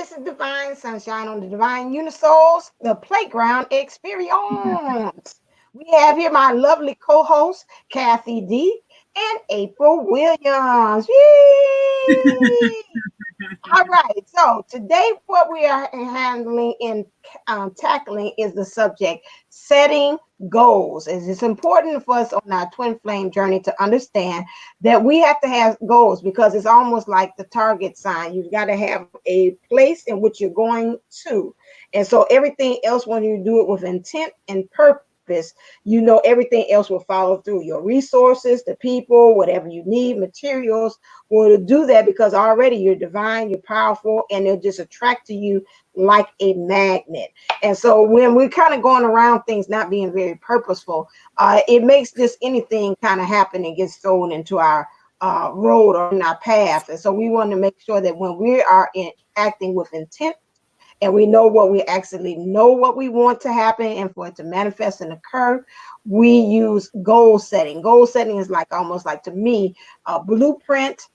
this is Divine Sunshine on the Divine Unisouls, the Playground Experience. We have here my lovely co-host, Kathy D. and April Williams. Yay! All right. So today, what we are handling and tackling is the subject setting goals. It's important for us on our twin flame journey to understand that we have to have goals because it's almost like the target sign. You've got to have a place in which you're going to. And so everything else, when you do it with intent and purpose, everything else will follow through. Your resources, the people, whatever you need, materials will do that because already you're divine, you're powerful, and they'll just attract to you like a magnet. And so when we're kind of going around things not being very purposeful, it makes just anything kind of happen and gets thrown into our road or in our path. And so we want to make sure that when we are acting with intent, and we know what we actually know what we want to happen and for it to manifest and occur, we use goal setting. Goal setting is like almost like, to me, a blueprint.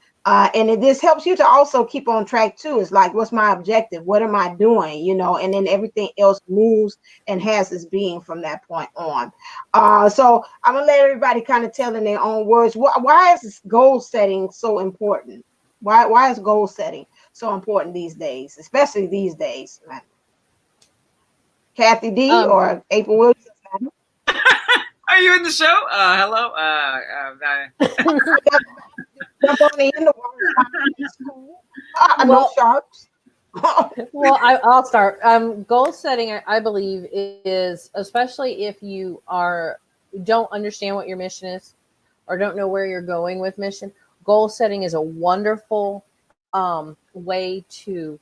This helps you to also keep on track too. It's like, what's my objective? What am I doing? And then everything else moves and has its being from that point on. So I'm gonna let everybody kind of tell in their own words. Why is this goal setting so important? Why is goal setting so important these days, especially these days? Kathy D. or April Williams? Are you in the show? Hello. Jump on in the water. No sharks. Well, I'll start. Goal setting, I believe, is especially if you don't understand what your mission is or don't know where you're going with mission. Goal setting is a wonderful way to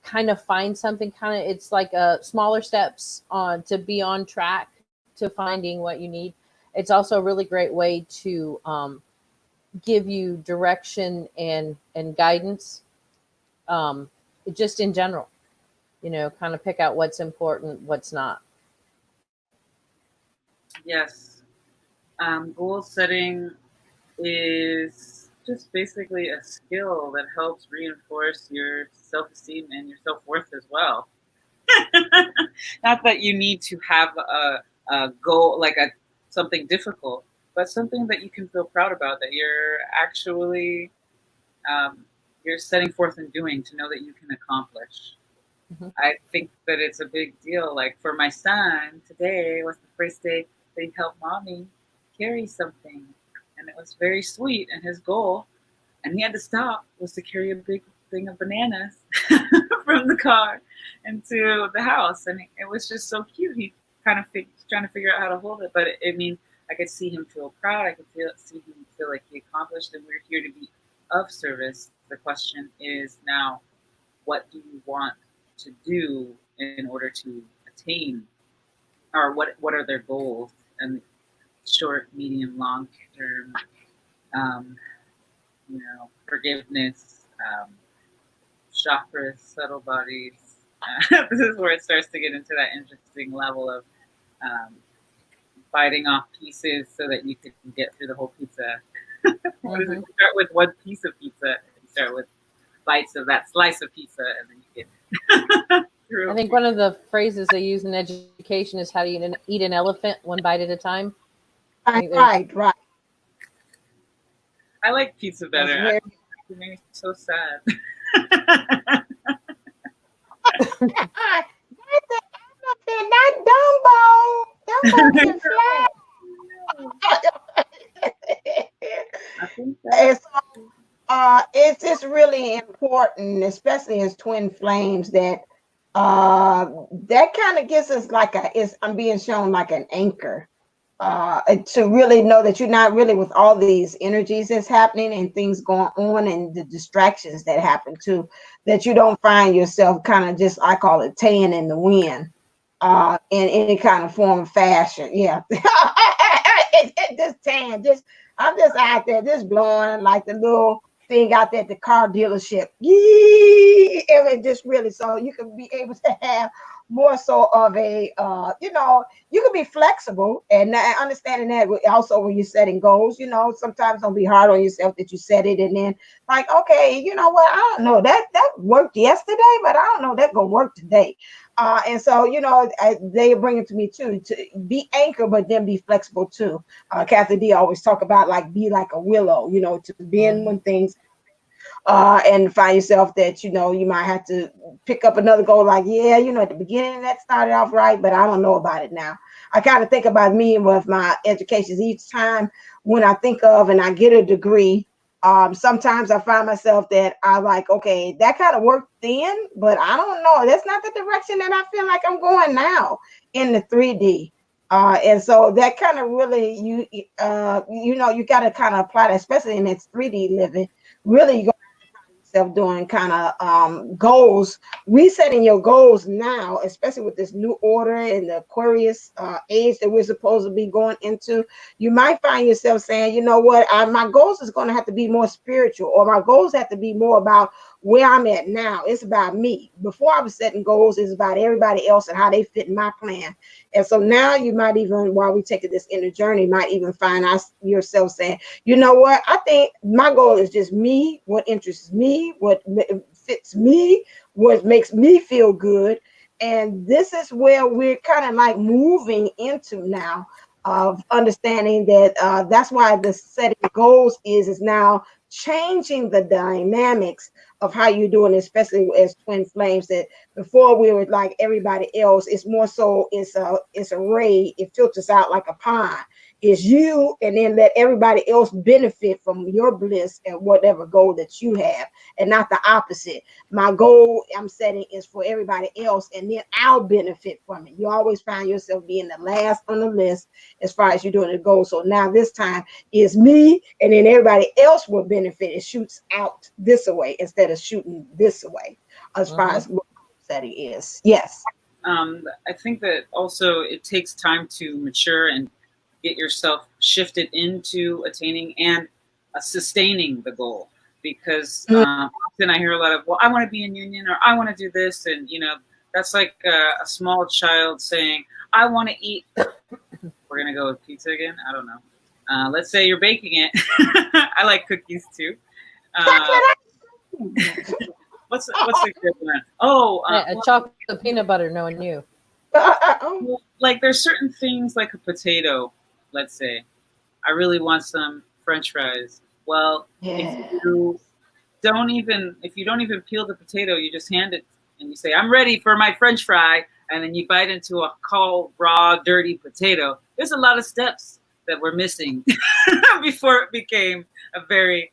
kind of find something. It's like smaller steps to be on track to finding what you need. It's also a really great way to give you direction and guidance. Just in general, kind of pick out what's important, what's not. Yes. Goal setting is just basically a skill that helps reinforce your self-esteem and your self-worth as well. Not that you need to have a goal, like something difficult, but something that you can feel proud about, that you're actually you're setting forth and doing, to know that you can accomplish. Mm-hmm. I think that it's a big deal. Like for my son, today was the first day they helped mommy carry something, and it was very sweet. And his goal, and he had to stop, was to carry a big thing of bananas from the car into the house, and it was just so cute. He kind of trying to figure out how to hold it, but I could see him feel proud. I could see him feel like he accomplished, and we're here to be of service. The question is now, what do you want to do in order to attain, or what are their goals, and short, medium, long term, forgiveness, chakras, subtle bodies. This is where it starts to get into that interesting level of biting off pieces so that you can get through the whole pizza. Mm-hmm. You start with one piece of pizza, you start with bites of that slice of pizza, and then you get through. I think one of the phrases they use in education is how to eat an elephant one bite at a time. Right. I like pizza better. It made me so sad. Not Dumbo. Dumbo can fly. It's just really important, especially as twin flames, that that kind of gives us I'm being shown like an anchor to really know that you're not really with all these energies that's happening and things going on and the distractions that happen too, that you don't find yourself kind of just, I call it taying in the wind in any kind of form of fashion. Yeah. Just tan, I'm just out there just blowing like the little thing out there at the car dealership. Yee! And just really, so you can be able to have more so of a, you can be flexible and understanding that also when you're setting goals, sometimes don't be hard on yourself that you set it and then like, okay, you know what, I don't know that worked yesterday, but I don't know that gonna work today. And so, they bring it to me too, to be anchored, but then be flexible too. Kathy D always talk about like be like a willow, to bend when Mhm. things and find yourself that you might have to pick up another goal. Like, yeah, at the beginning that started off right, but I don't know about it now. I kind of think about me with my educations each time when I think of and I get a degree. Sometimes I find myself that I like, okay, that kind of worked then, but I don't know. That's not the direction that I feel like I'm going now in the 3D. And so that kind of really you got to kind of apply that, especially in this 3D living. Really, yourself doing kind of goals, resetting your goals now, especially with this new order and the Aquarius age that we're supposed to be going into. You might find yourself saying, you know what, my goals is going to have to be more spiritual, or my goals have to be more about where I'm at now. It's about me. Before I was setting goals, it's about everybody else and how they fit in my plan. And so now you might even, while we take this inner journey, might even find yourself saying, you know what? I think my goal is just me, what interests me, what fits me, what makes me feel good. And this is where we're kind of like moving into now of understanding that that's why the setting goals is now changing the dynamics of how you're doing, especially as twin flames. That before we were like everybody else, it's more so it's a ray, it filters out like a pond. Is you, and then let everybody else benefit from your bliss and whatever goal that you have, and not the opposite. My goal I'm setting is for everybody else, and then I'll benefit from it. You always find yourself being the last on the list as far as you're doing the goal. So now this time is me, and then everybody else will benefit. It shoots out this way instead of shooting this way as far Mhm. as what goal setting is. Yes. I think that also it takes time to mature and get yourself shifted into attaining and sustaining the goal. Because often I hear a lot of, well, I want to be in union, or I want to do this. And, that's like a small child saying, I want to eat. We're going to go with pizza again. I don't know. Let's say you're baking it. I like cookies too. Uh, Chocolate. what's a good one? Oh, A chocolate peanut butter, knowing you. well, like there's certain things like a potato, let's say. I really want some French fries. Well, if you Yes. don't even peel the potato, you just hand it and you say, "I'm ready for my French fry," and then you bite into a cold, raw, dirty potato. There's a lot of steps that we're missing before it became a very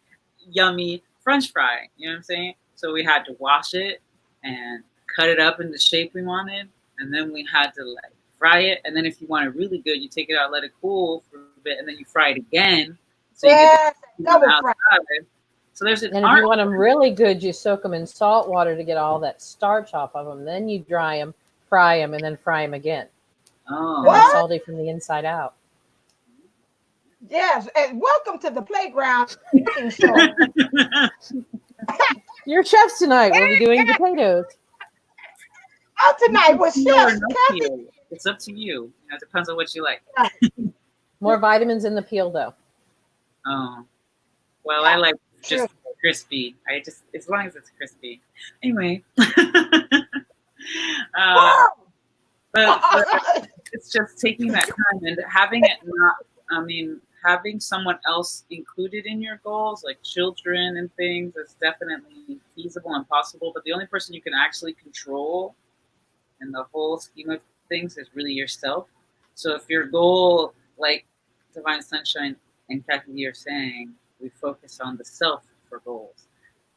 yummy French fry. You know what I'm saying? So we had to wash it and cut it up in the shape we wanted, and then we had to like fry it. And then if you want it really good, you take it out, let it cool for a bit, and then you fry it again, so you get the Yes. on the Double fry. outside. So there's an And if art. you want them really good, you soak them in salt water to get all that starch off of them. Then you dry them, fry them, and then fry them again. Then they're Oh, What? salty from the inside out. Yes. And welcome to the playground cooking show. Your chefs tonight will be doing potatoes. Out you tonight can with peel or chefs no Kathy. peel. It's up to you. It depends on what you like. More vitamins in the peel, though. Oh, well, I Yeah. like True. just crispy. I just as long as it's crispy. Anyway, um, Wow. but it's just taking that time and having it not. I mean, having someone else included in your goals, like children and things, is definitely feasible and possible. But the only person you can actually control in the whole scheme of things is really yourself. So if your goal, like Divine Sunshine and Kathy are saying, we focus on the self for goals.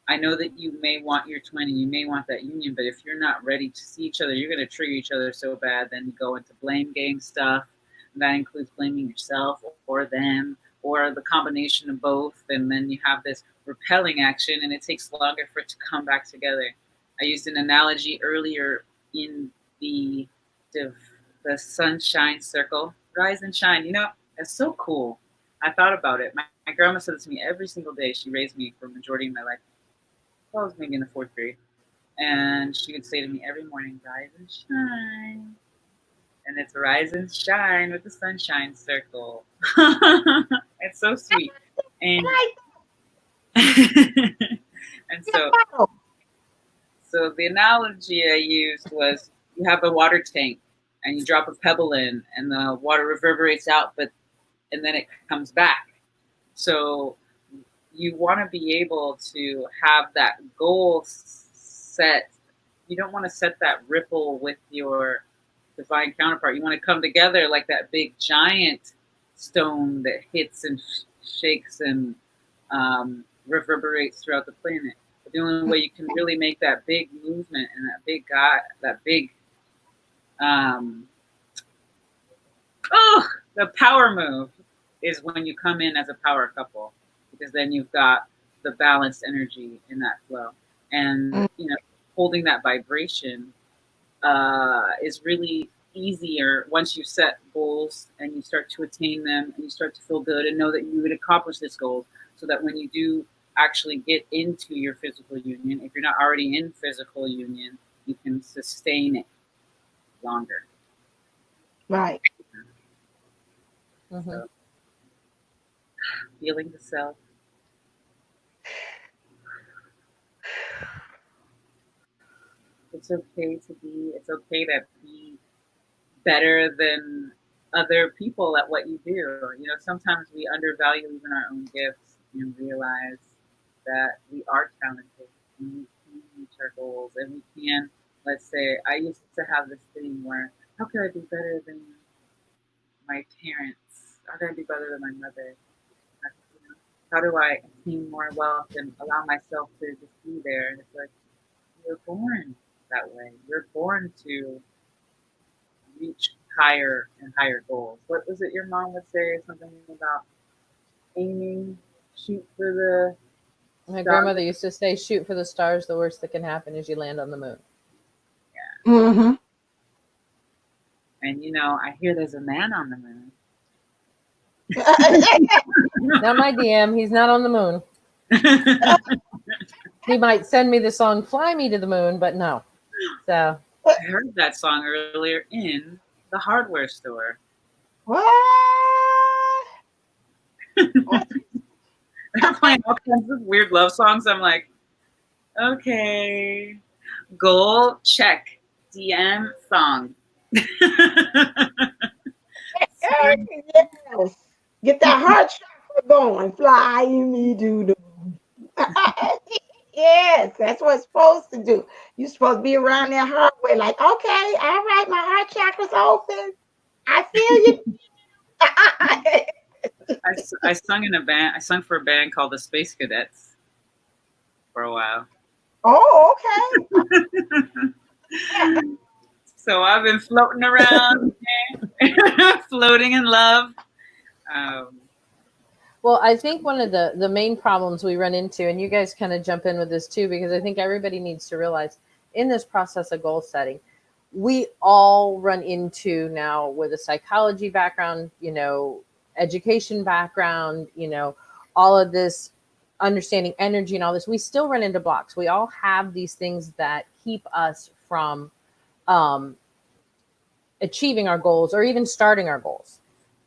I know that you may want your twin and you may want that union, but if you're not ready to see each other, you're going to trigger each other so bad. Then you go into blame game stuff. And that includes blaming yourself or them or the combination of both. And then you have this repelling action, and it takes longer for it to come back together. I used an analogy earlier in the the sunshine circle, rise and shine. It's so cool. I thought about it. My grandma said it to me every single day. She raised me for the majority of my life. I was maybe in the fourth grade. And she would say to me every morning, rise and shine. And it's rise and shine with the sunshine circle. It's so sweet. And I and like so that. so the analogy I used was you have a water tank and you drop a pebble in and the water reverberates out, but and then it comes back. So you want to be able to have that goal set. You don't want to set that ripple with your divine counterpart. You want to come together like that big giant stone that hits and shakes and reverberates throughout the planet. But the only way you can really make that big movement and that big um, the power move is when you come in as a power couple, because then you've got the balanced energy in that flow, and Mm. holding that vibration is really easier once you set goals and you start to attain them and you start to feel good and know that you would accomplish this goal, so that when you do actually get into your physical union, if you're not already in physical union, you can sustain it longer. Right. Mm-hmm. So feeling the self. It's okay to be better than other people at what you do. Sometimes we undervalue even our own gifts and realize that we are talented and we can reach our goals and we can, let's say, I used to have this thing where, how could I be better than my parents? How could I be better than my mother? How do I attain more wealth and allow myself to just be there? And it's like, you're born that way. You're born to reach higher and higher goals. What was it your mom would say? Something about aiming, shoot for the My stars. grandmother used to say, "Shoot for the stars. The worst that can happen is you land on the moon." Mm-hmm. And I hear there's a man on the moon. Not my DM. He's not on the moon. He might send me the song "Fly Me to the Moon," but no. So I heard that song earlier in the hardware store. What? What? They're playing all kinds of weird love songs. I'm like, okay, goal check, DM song. Yes. Get that heart chakra going. Fly me to the moon. Yes, that's what it's supposed to do. You're supposed to be around that heart way, like, okay, all right, my heart chakra's open. I feel you. I sung in a band. I sung for a band called the Space Cadets for a while. Oh, okay. So I've been floating around, floating in love. Um, well, I think one of the main problems we run into, and you guys kind of jump in with this too, because I think everybody needs to realize in this process of goal setting, we all run into now with a psychology background, education background, all of this understanding energy and all this. We still run into blocks. We all have these things that keep us from um, achieving our goals or even starting our goals.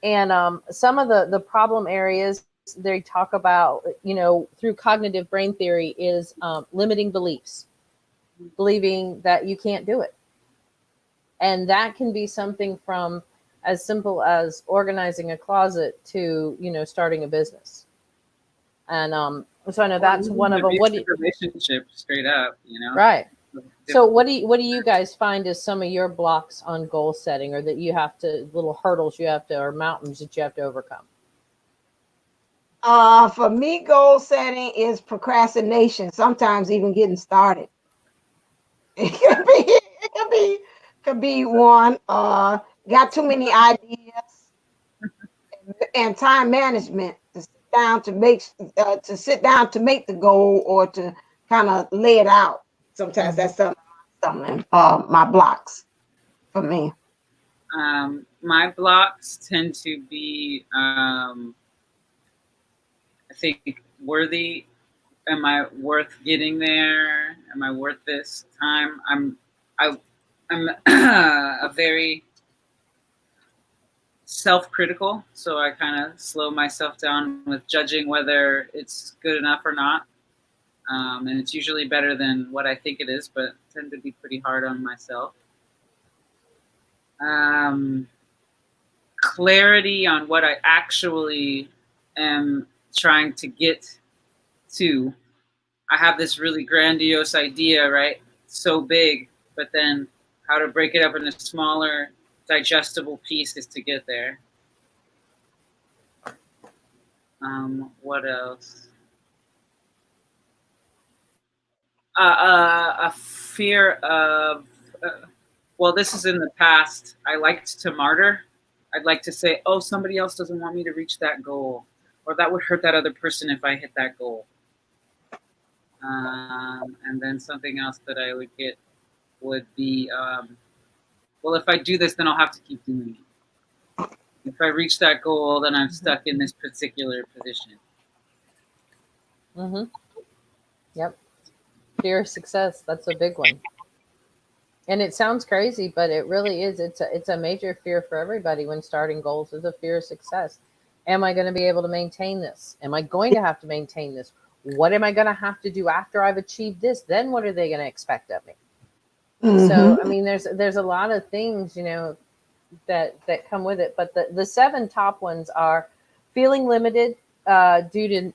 And some of the problem areas they talk about, through cognitive brain theory is limiting beliefs, believing that you can't do it. And that can be something from as simple as organizing a closet to, starting a business. And so I know or that's even one an of them. abusive relationship, straight up. Right. So Difficult. what do you guys find as some of your blocks on goal setting, or that you have to, little hurdles you have to, or mountains that you have to overcome? For me, goal setting is procrastination. Sometimes even getting started. It could be one. Got too many ideas and time management to sit down to make the goal or to kind of lay it out. Sometimes Mm-hmm. that's something. My blocks for me. My blocks tend to be, I think, worthy. Am I worth getting there? Am I worth this time? I'm a very self-critical, so I kind of slow myself down with judging whether it's good enough or not. And it's usually better than what I think it is, but I tend to be pretty hard on myself. Clarity on what I actually am trying to get to. I have this really grandiose idea, right? So big, but then how to break it up into smaller, digestible pieces to get there. What else? A fear of, well, this is in the past. I liked to martyr. I'd like to say, oh, somebody else doesn't want me to reach that goal, or that would hurt that other person if I hit that goal. And then something else that I would get would be, well, if I do this, then I'll have to keep doing it. If I reach that goal, then I'm stuck in this particular position. Mm-hmm. Yep. Fear of success. That's a big one. And it sounds crazy, but it really is. It's a major fear for everybody when starting goals, is a fear of success. Am I going to be able to maintain this? Am I going to have to maintain this? What am I going to have to do after I've achieved this? Then what are they going to expect of me? Mm-hmm. So, I mean, there's a lot of things, that come with it. But the 7 top ones are feeling limited due to,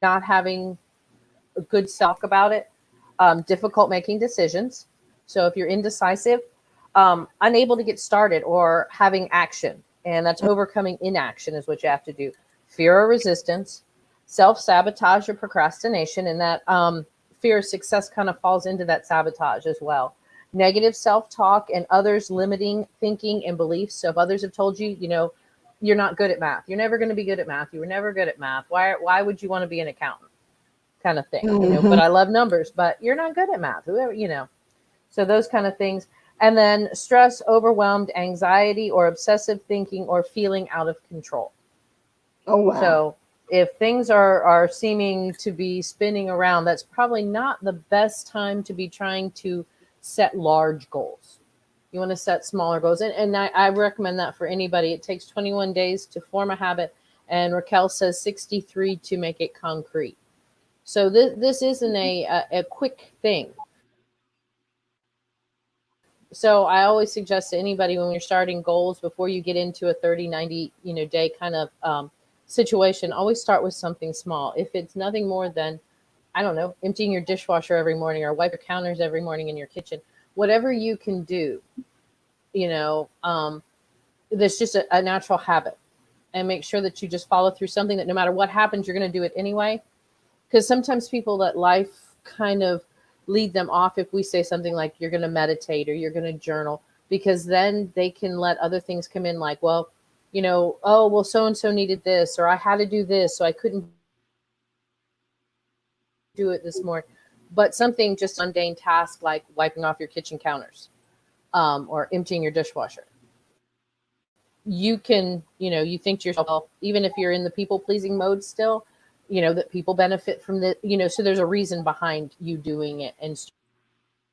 not having a good self about it, difficult making decisions. So if you're indecisive, unable to get started or having action, and that's overcoming inaction is what you have to do. Fear or resistance, self-sabotage or procrastination, and that fear of success kind of falls into that sabotage as well. Negative self-talk and others limiting thinking and beliefs. So if others have told you, you're not good at math, you're never going to be good at math, you were never good at math, why would you want to be an accountant, kind of thing, but I love numbers, but you're not good at math, whoever. So those kind of things. And then stress, overwhelmed, anxiety, or obsessive thinking, or feeling out of control. Oh, wow. So if things are seeming to be spinning around, that's probably not the best time to be trying to set large goals. You want to set smaller goals. And I recommend that for anybody. It takes 21 days to form a habit. And Raquel says 63 to make it concrete. So this isn't a quick thing. So I always suggest to anybody, when you're starting goals, before you get into a 30, 90, day kind of situation, always start with something small. If it's nothing more than, I don't know, emptying your dishwasher every morning or wipe your counters every morning in your kitchen, whatever you can do, that's just a natural habit. And make sure that you just follow through something that no matter what happens, you're going to do it anyway. Because sometimes people let life kind of lead them off if we say something like you're going to meditate or you're going to journal, because then they can let other things come in like, well, oh, well, so-and-so needed this, or I had to do this, so I couldn't do it this morning. But something just mundane task like wiping off your kitchen counters or emptying your dishwasher. You can, you think to yourself, well, even if you're in the people-pleasing mode still, that people benefit from the, so there's a reason behind you doing it and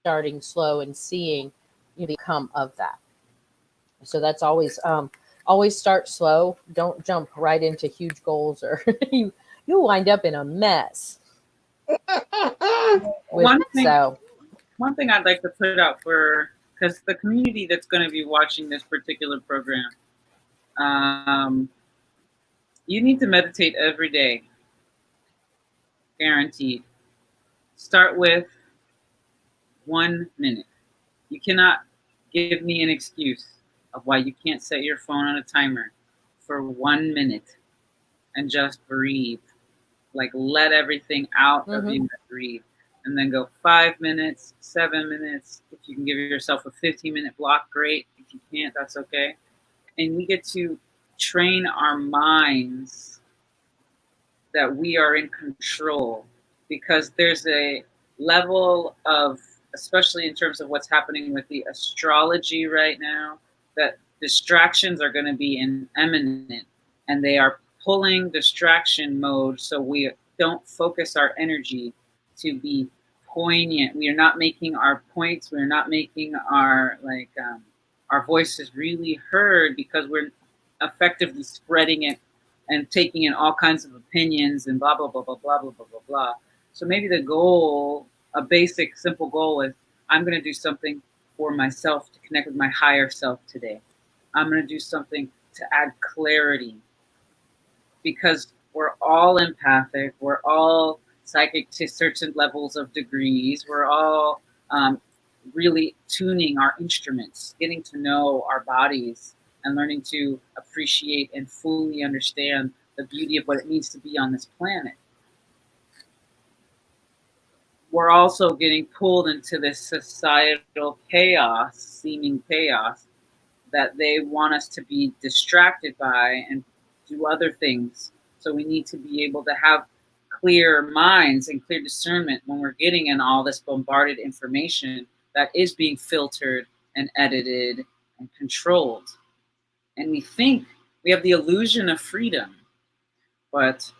starting slow and seeing the outcome of that. So that's always start slow. Don't jump right into huge goals, or you'll wind up in a mess. One thing I'd like to put out because the community that's going to be watching this particular program, you need to meditate every day. Guaranteed. Start with 1 minute. You cannot give me an excuse of why you can't set your phone on a timer for 1 minute and just breathe. Like, let everything out of you and breathe. And then go 5 minutes, 7 minutes. If you can give yourself a 15-minute block, great. If you can't, that's okay. And we get to train our minds that we are in control, because there's a level of, especially in terms of what's happening with the astrology right now, that distractions are going to be imminent, and they are pulling distraction mode. So don't focus our energy to be poignant. We are not making our points. We're not making our voices really heard because we're effectively spreading it and taking in all kinds of opinions and blah blah blah blah blah blah blah blah blah. So maybe the goal, a basic simple goal, is I'm going to do something for myself to connect with my higher self today. I'm going to do something to add clarity because we're all empathic, we're all psychic to certain levels of degrees, we're all really tuning our instruments, getting to know our bodies, and learning to appreciate and fully understand the beauty of what it means to be on this planet. We're also getting pulled into this societal chaos, seeming chaos, that they want us to be distracted by and do other things. So we need to be able to have clear minds and clear discernment when we're getting in all this bombarded information that is being filtered and edited and controlled. And we think we have the illusion of freedom, but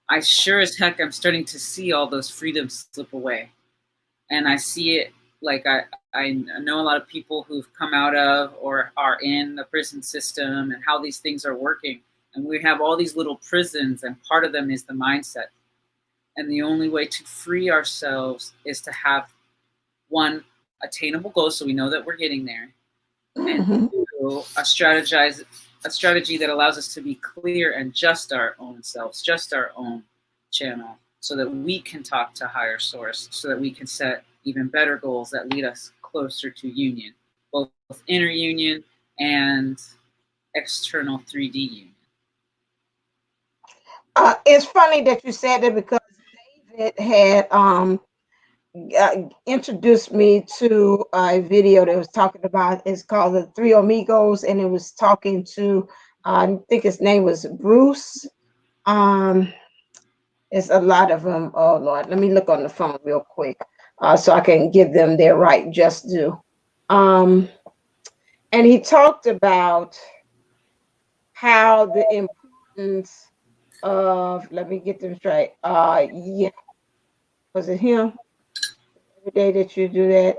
I sure as heck I'm starting to see all those freedoms slip away. And I see it like I know a lot of people who've come out of or are in the prison system and how these things are working. And we have all these little prisons, and part of them is the mindset. And the only way to free ourselves is to have one, attainable goals so we know that we're getting there, and two, a strategy that allows us to be clear and just our own selves, just our own channel, so that we can talk to higher source, so that we can set even better goals that lead us closer to union, both inner union and external 3D union. It's funny that you said that because David had introduced me to a video that was talking about, it's called the Three Amigos, and it was talking to I think his name was Bruce. Um, it's a lot of them. Oh Lord, let me look on the phone real quick so I can give them their right just due. Um, and he talked about how the importance of, let me get them straight. Yeah, was it him? Every day that you do that.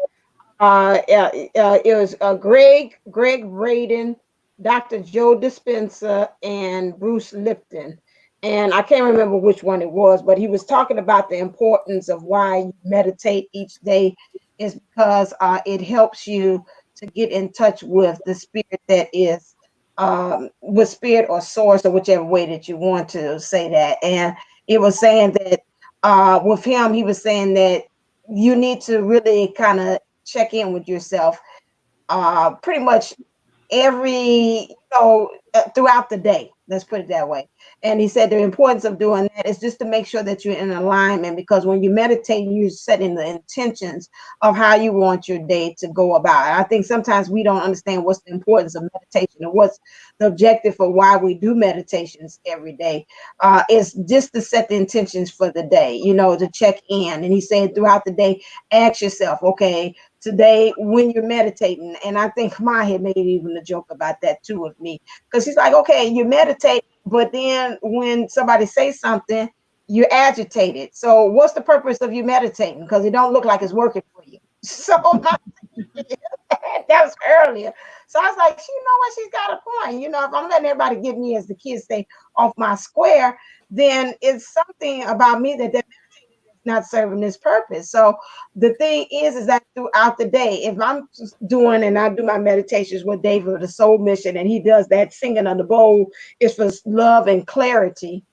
It was Greg Braden, Dr. Joe Dispenza, and Bruce Lipton. And I can't remember which one it was, but he was talking about the importance of why you meditate each day is because it helps you to get in touch with the spirit that is with spirit or source or whichever way that you want to say that. And it was saying that with him, he was saying that you need to really kind of check in with yourself pretty much every throughout the day, let's put it that way. And he said the importance of doing that is just to make sure that you're in alignment, because when you meditate, you're setting the intentions of how you want your day to go about. I think sometimes we don't understand what's the importance of meditation and what's the objective for why we do meditations every day. It's just to set the intentions for the day, to check in. And he said throughout the day, ask yourself, okay, today when you're meditating, and I think Ma had made even a joke about that too with me, because he's like, okay, you meditate, but then when somebody says something, you're agitated. So what's the purpose of you meditating? Because it don't look like it's working for you. So that was earlier. So I was like, you know what, she's got a point. If I'm letting everybody get me, as the kids say, off my square, then it's something about me that not serving this purpose. So the thing is that throughout the day, if I'm doing, and I do my meditations with David, the soul mission, and he does that singing on the bowl is for love and clarity.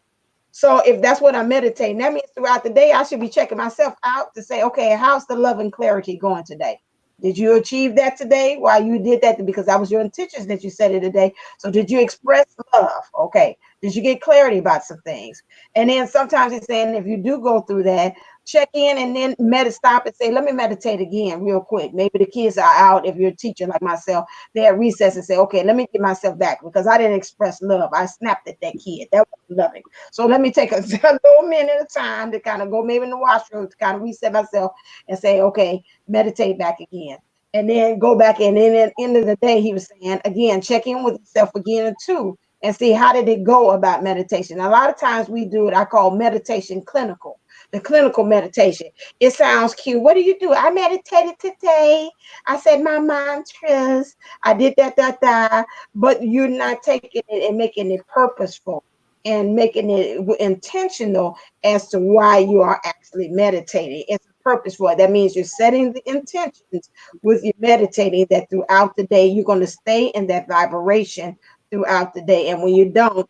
So if that's what I'm meditating, that means throughout the day, I should be checking myself out to say, okay, how's the love and clarity going today? Did you achieve that today? Why you did that? Because that was your intentions that you said it today. So did you express love? Okay. Did you get clarity about some things? And then sometimes it's saying if you do go through that, check in and then stop and say, let me meditate again real quick. Maybe the kids are out. If you're a teacher like myself, they're at recess and say, okay, let me get myself back because I didn't express love. I snapped at that kid. That was loving. So let me take a little minute of time to kind of go maybe in the washroom to kind of reset myself and say, okay, meditate back again. And then go back. And then at the end of the day, he was saying, again, check in with yourself again too. and see how did it go about meditation. A lot of times we do it, I call meditation clinical, the clinical meditation. It sounds cute. What do you do? I meditated today. I said my mantras. I did that, but you're not taking it and making it purposeful and making it intentional as to why you are actually meditating. It's a purpose for it. That means you're setting the intentions with your meditating that throughout the day you're going to stay in that vibration throughout the day. And when you don't,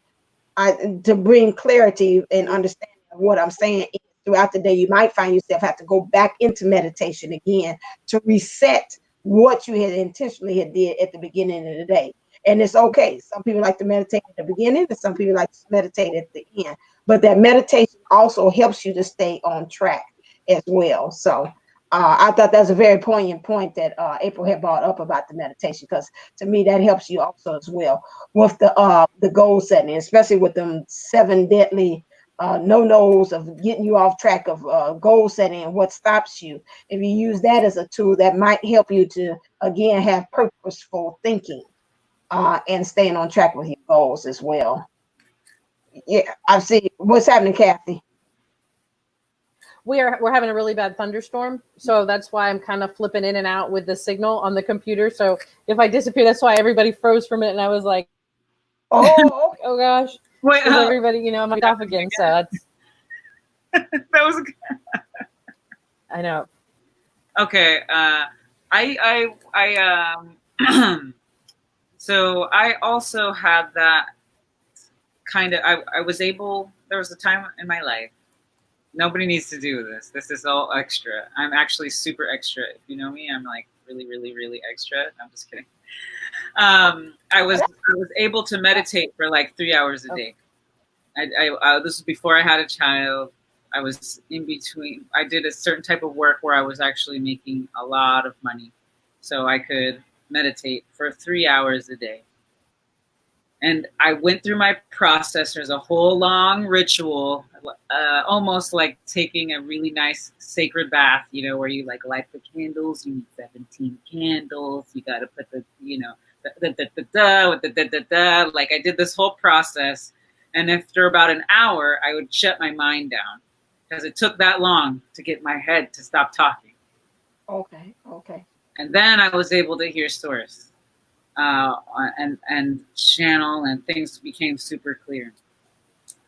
to bring clarity and understanding of what I'm saying throughout the day, you might find yourself have to go back into meditation again to reset what you had intentionally had did at the beginning of the day. And it's okay. Some people like to meditate at the beginning, and some people like to meditate at the end. But that meditation also helps you to stay on track as well. So I thought that was a very poignant point that April had brought up about the meditation, because to me that helps you also as well with the goal setting, especially with them 7 deadly no-nos of getting you off track of goal setting and what stops you. If you use that as a tool, that might help you to again have purposeful thinking and staying on track with your goals as well. Yeah, I see. What's happening, Kathy? We're having a really bad thunderstorm, so that's why I'm kind of flipping in and out with the signal on the computer. So if I disappear, that's why everybody froze for a minute, and I was like, Oh, oh gosh, Wait, because everybody, I'm off again. So that's that was I know. okay. So I also had that kind of. I was able. There was a time in my life. Nobody needs to do this. This is all extra. I'm actually super extra. If you know me, I'm like really, really, really extra. I'm just kidding. I was able to meditate for like 3 hours a day. This was before I had a child. I was in between. I did a certain type of work where I was actually making a lot of money, so I could meditate for 3 hours a day. And I went through my process. There's a whole long ritual, almost like taking a really nice sacred bath, where you like light the candles. You need 17 candles. You got to put like I did this whole process. And after about an hour, I would shut my mind down because it took that long to get my head to stop talking. okay. And then I was able to hear source. And channel, and things became super clear.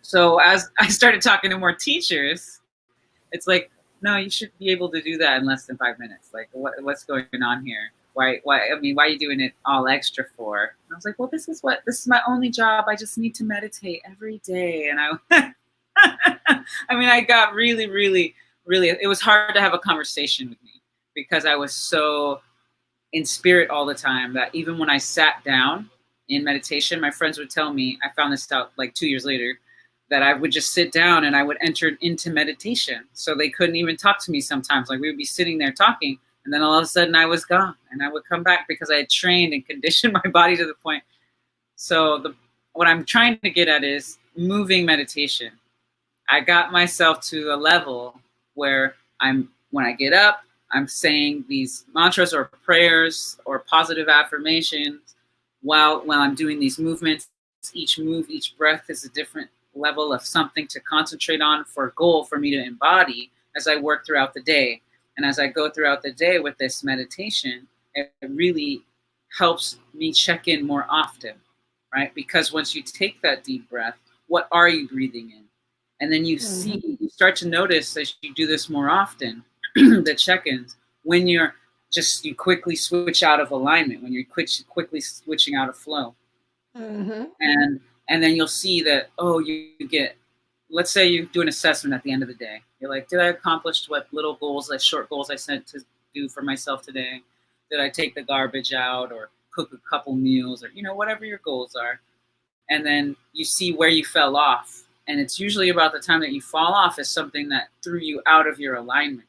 So as I started talking to more teachers, it's like, no, you should be able to do that in less than 5 minutes. Like, what's going on here? Why? I mean, why are you doing it all extra for? And I was like, well, this is my only job. I just need to meditate every day. And I mean, I got really, really, really. It was hard to have a conversation with me because I was so in spirit all the time that even when I sat down in meditation, my friends would tell me, I found this out like 2 years later, that I would just sit down and I would enter into meditation. So they couldn't even talk to me sometimes. Like we would be sitting there talking, and then all of a sudden I was gone, and I would come back because I had trained and conditioned my body to the point. So what I'm trying to get at is moving meditation. I got myself to a level where when I get up, I'm saying these mantras or prayers or positive affirmations while I'm doing these movements. Each move, each breath is a different level of something to concentrate on for a goal for me to embody as I work throughout the day. And as I go throughout the day with this meditation, it really helps me check in more often, right? Because once you take that deep breath, what are you breathing in? And then you start to notice as you do this more often, the check-ins, when you quickly switch out of alignment, when you're quickly switching out of flow. And then you'll see that, you get, let's say you do an assessment at the end of the day. You're like, did I accomplish what little goals, short goals I set to do for myself today? Did I take the garbage out or cook a couple meals or, whatever your goals are? And then you see where you fell off. And it's usually about the time that you fall off is something that threw you out of your alignment.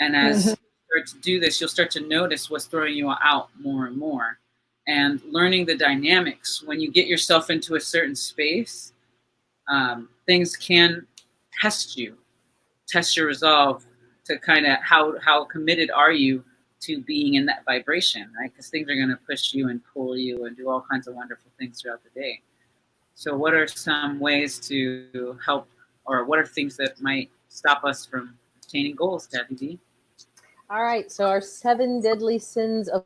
And as you start to do this, you'll start to notice what's throwing you out more and more. And learning the dynamics. When you get yourself into a certain space, things can test your resolve to kind of how committed are you to being in that vibration, right? Because things are going to push you and pull you and do all kinds of wonderful things throughout the day. So, what are some ways to help, or what are things that might stop us from attaining goals, Kathy D? All right. So our seven deadly sins of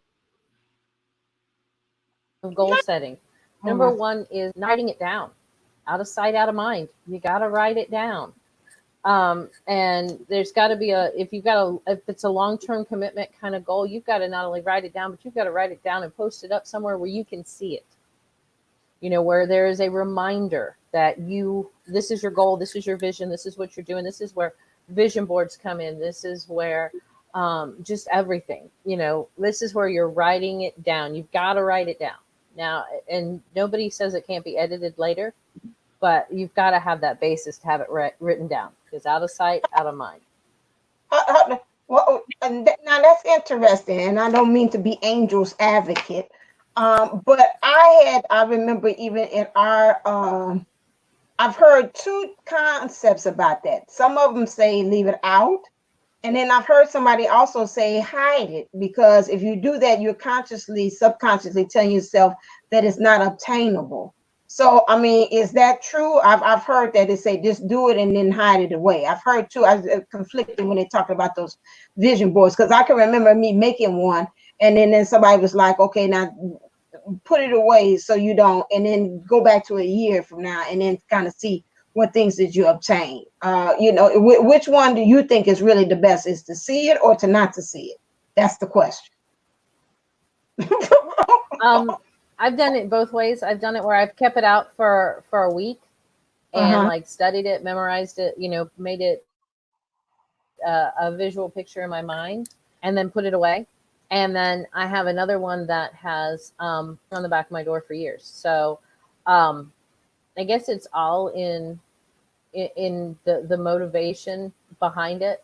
goal setting. Number one is not writing it down. Oh my. Out of sight, out of mind. You got to write it down. And there's got to be if it's a long-term commitment kind of goal, you've got to not only write it down, but you've got to write it down and post it up somewhere where you can see it. Where there is a reminder that this is your goal, this is your vision, this is what you're doing, this is where vision boards come in, this is where just everything, this is where you're writing it down. You've got to write it down now, and nobody says it can't be edited later, but you've got to have that basis to have it written down, because out of sight, out of mind. Well, now that's interesting, and I don't mean to be angel's advocate, but I remember even in our I've heard two concepts about that. Some of them say leave it out, and then I've heard somebody also say hide it, because if you do that, you're consciously, subconsciously telling yourself that it's not obtainable. So, I mean, is that true? I've heard that they say just do it and then hide it away. I've heard too. I was conflicted when they talked about those vision boards, because I can remember me making one, and then somebody was like, "Okay, now put it away so you don't," and then go back to a year from now and then kind of see what things did you obtain. Which one do you think is really the best? Is to see it or to not to see it? That's the question. I've done it both ways. I've done it where I've kept it out for a week and Uh-huh. like studied it, memorized it, made it a visual picture in my mind, and then put it away. And then I have another one that has been on the back of my door for years. So um, I guess it's all in the motivation behind it.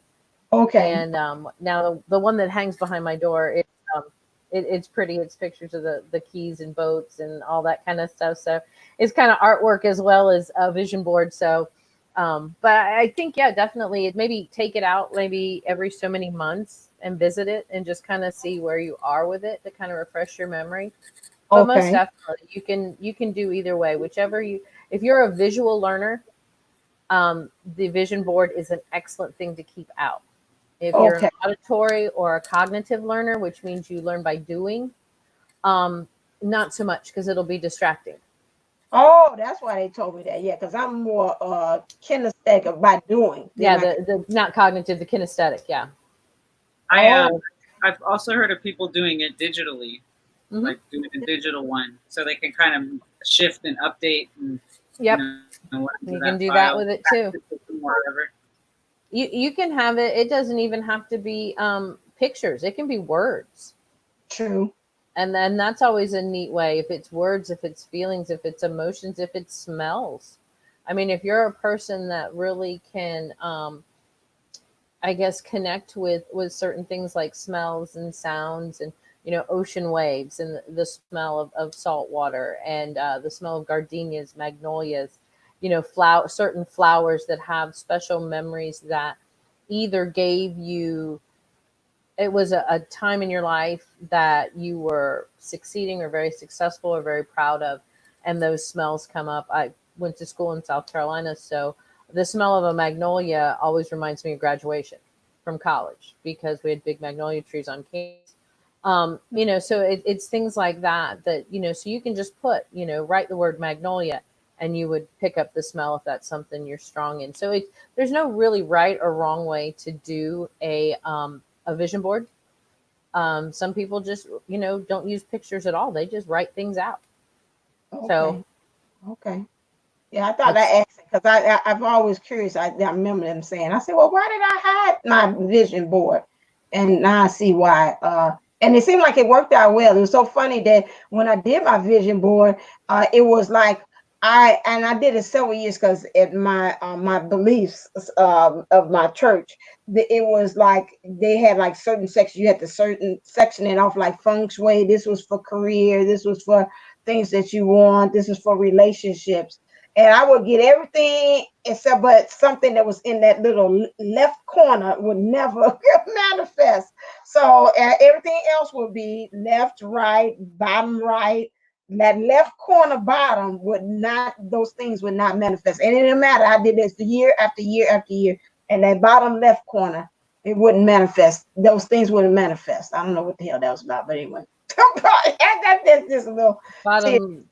Okay. And now the one that hangs behind my door, um, it's pretty. It's pictures of the keys and boats and all that kind of stuff. So it's kind of artwork as well as a vision board. So, but I think, yeah, definitely, it maybe take it out maybe every so many months and visit it and just kind of see where you are with it to kind of refresh your memory. But most Okay. definitely, you can do either way, whichever you. If you're a visual learner, the vision board is an excellent thing to keep out. If you're an Okay. auditory or a cognitive learner, which means you learn by doing, um, not so much, because it'll be distracting. Oh, that's why they told me that. Yeah, because I'm more kinesthetic by doing than Yeah, I. the not cognitive, the kinesthetic. Yeah. I Oh, I've also heard of people doing it digitally, Hmm. like doing a digital one, so they can kind of shift and update and Yep. what into that You can do file, that with it too. or whatever. You can have it. It doesn't even have to be pictures. It can be words. true. And then that's always a neat way. If it's words, if it's feelings, if it's emotions, if it's smells. I mean, if you're a person that really can, I guess, connect with certain things like smells and sounds, and ocean waves, and the smell of salt water, and the smell of gardenias, magnolias, certain flowers that have special memories that either gave you, it was a time in your life that you were succeeding or very successful or very proud of, and those smells come up. I went to school in South Carolina, so the smell of a magnolia always reminds me of graduation from college, because we had big magnolia trees on campus. So it's things like that, so you can just write the word magnolia, and you would pick up the smell if that's something you're strong in. So there's no really right or wrong way to do a vision board. Some people just, don't use pictures at all. They just write things out. So Okay. Okay. Yeah, I thought it's, I asked because I've always curious. I remember them saying, I said, well, why did I hide my vision board? And now I see why. And it seemed like it worked out well. It was so funny that when I did my vision board, it was like I did it several years, because at my beliefs of my church, it was like they had like certain sections. You had to certain section it off like feng shui. This was for career. This was for things that you want. This is for relationships, and I would get everything except but something that was in that little left corner would never manifest. So everything else would be left, right, bottom right, that left corner bottom would not, those things would not manifest. And it didn't matter. I did this year after year after year. And that bottom left corner, it wouldn't manifest. Those things wouldn't manifest. I don't know what the hell that was about, but anyway. That's just a little tip. Bottom,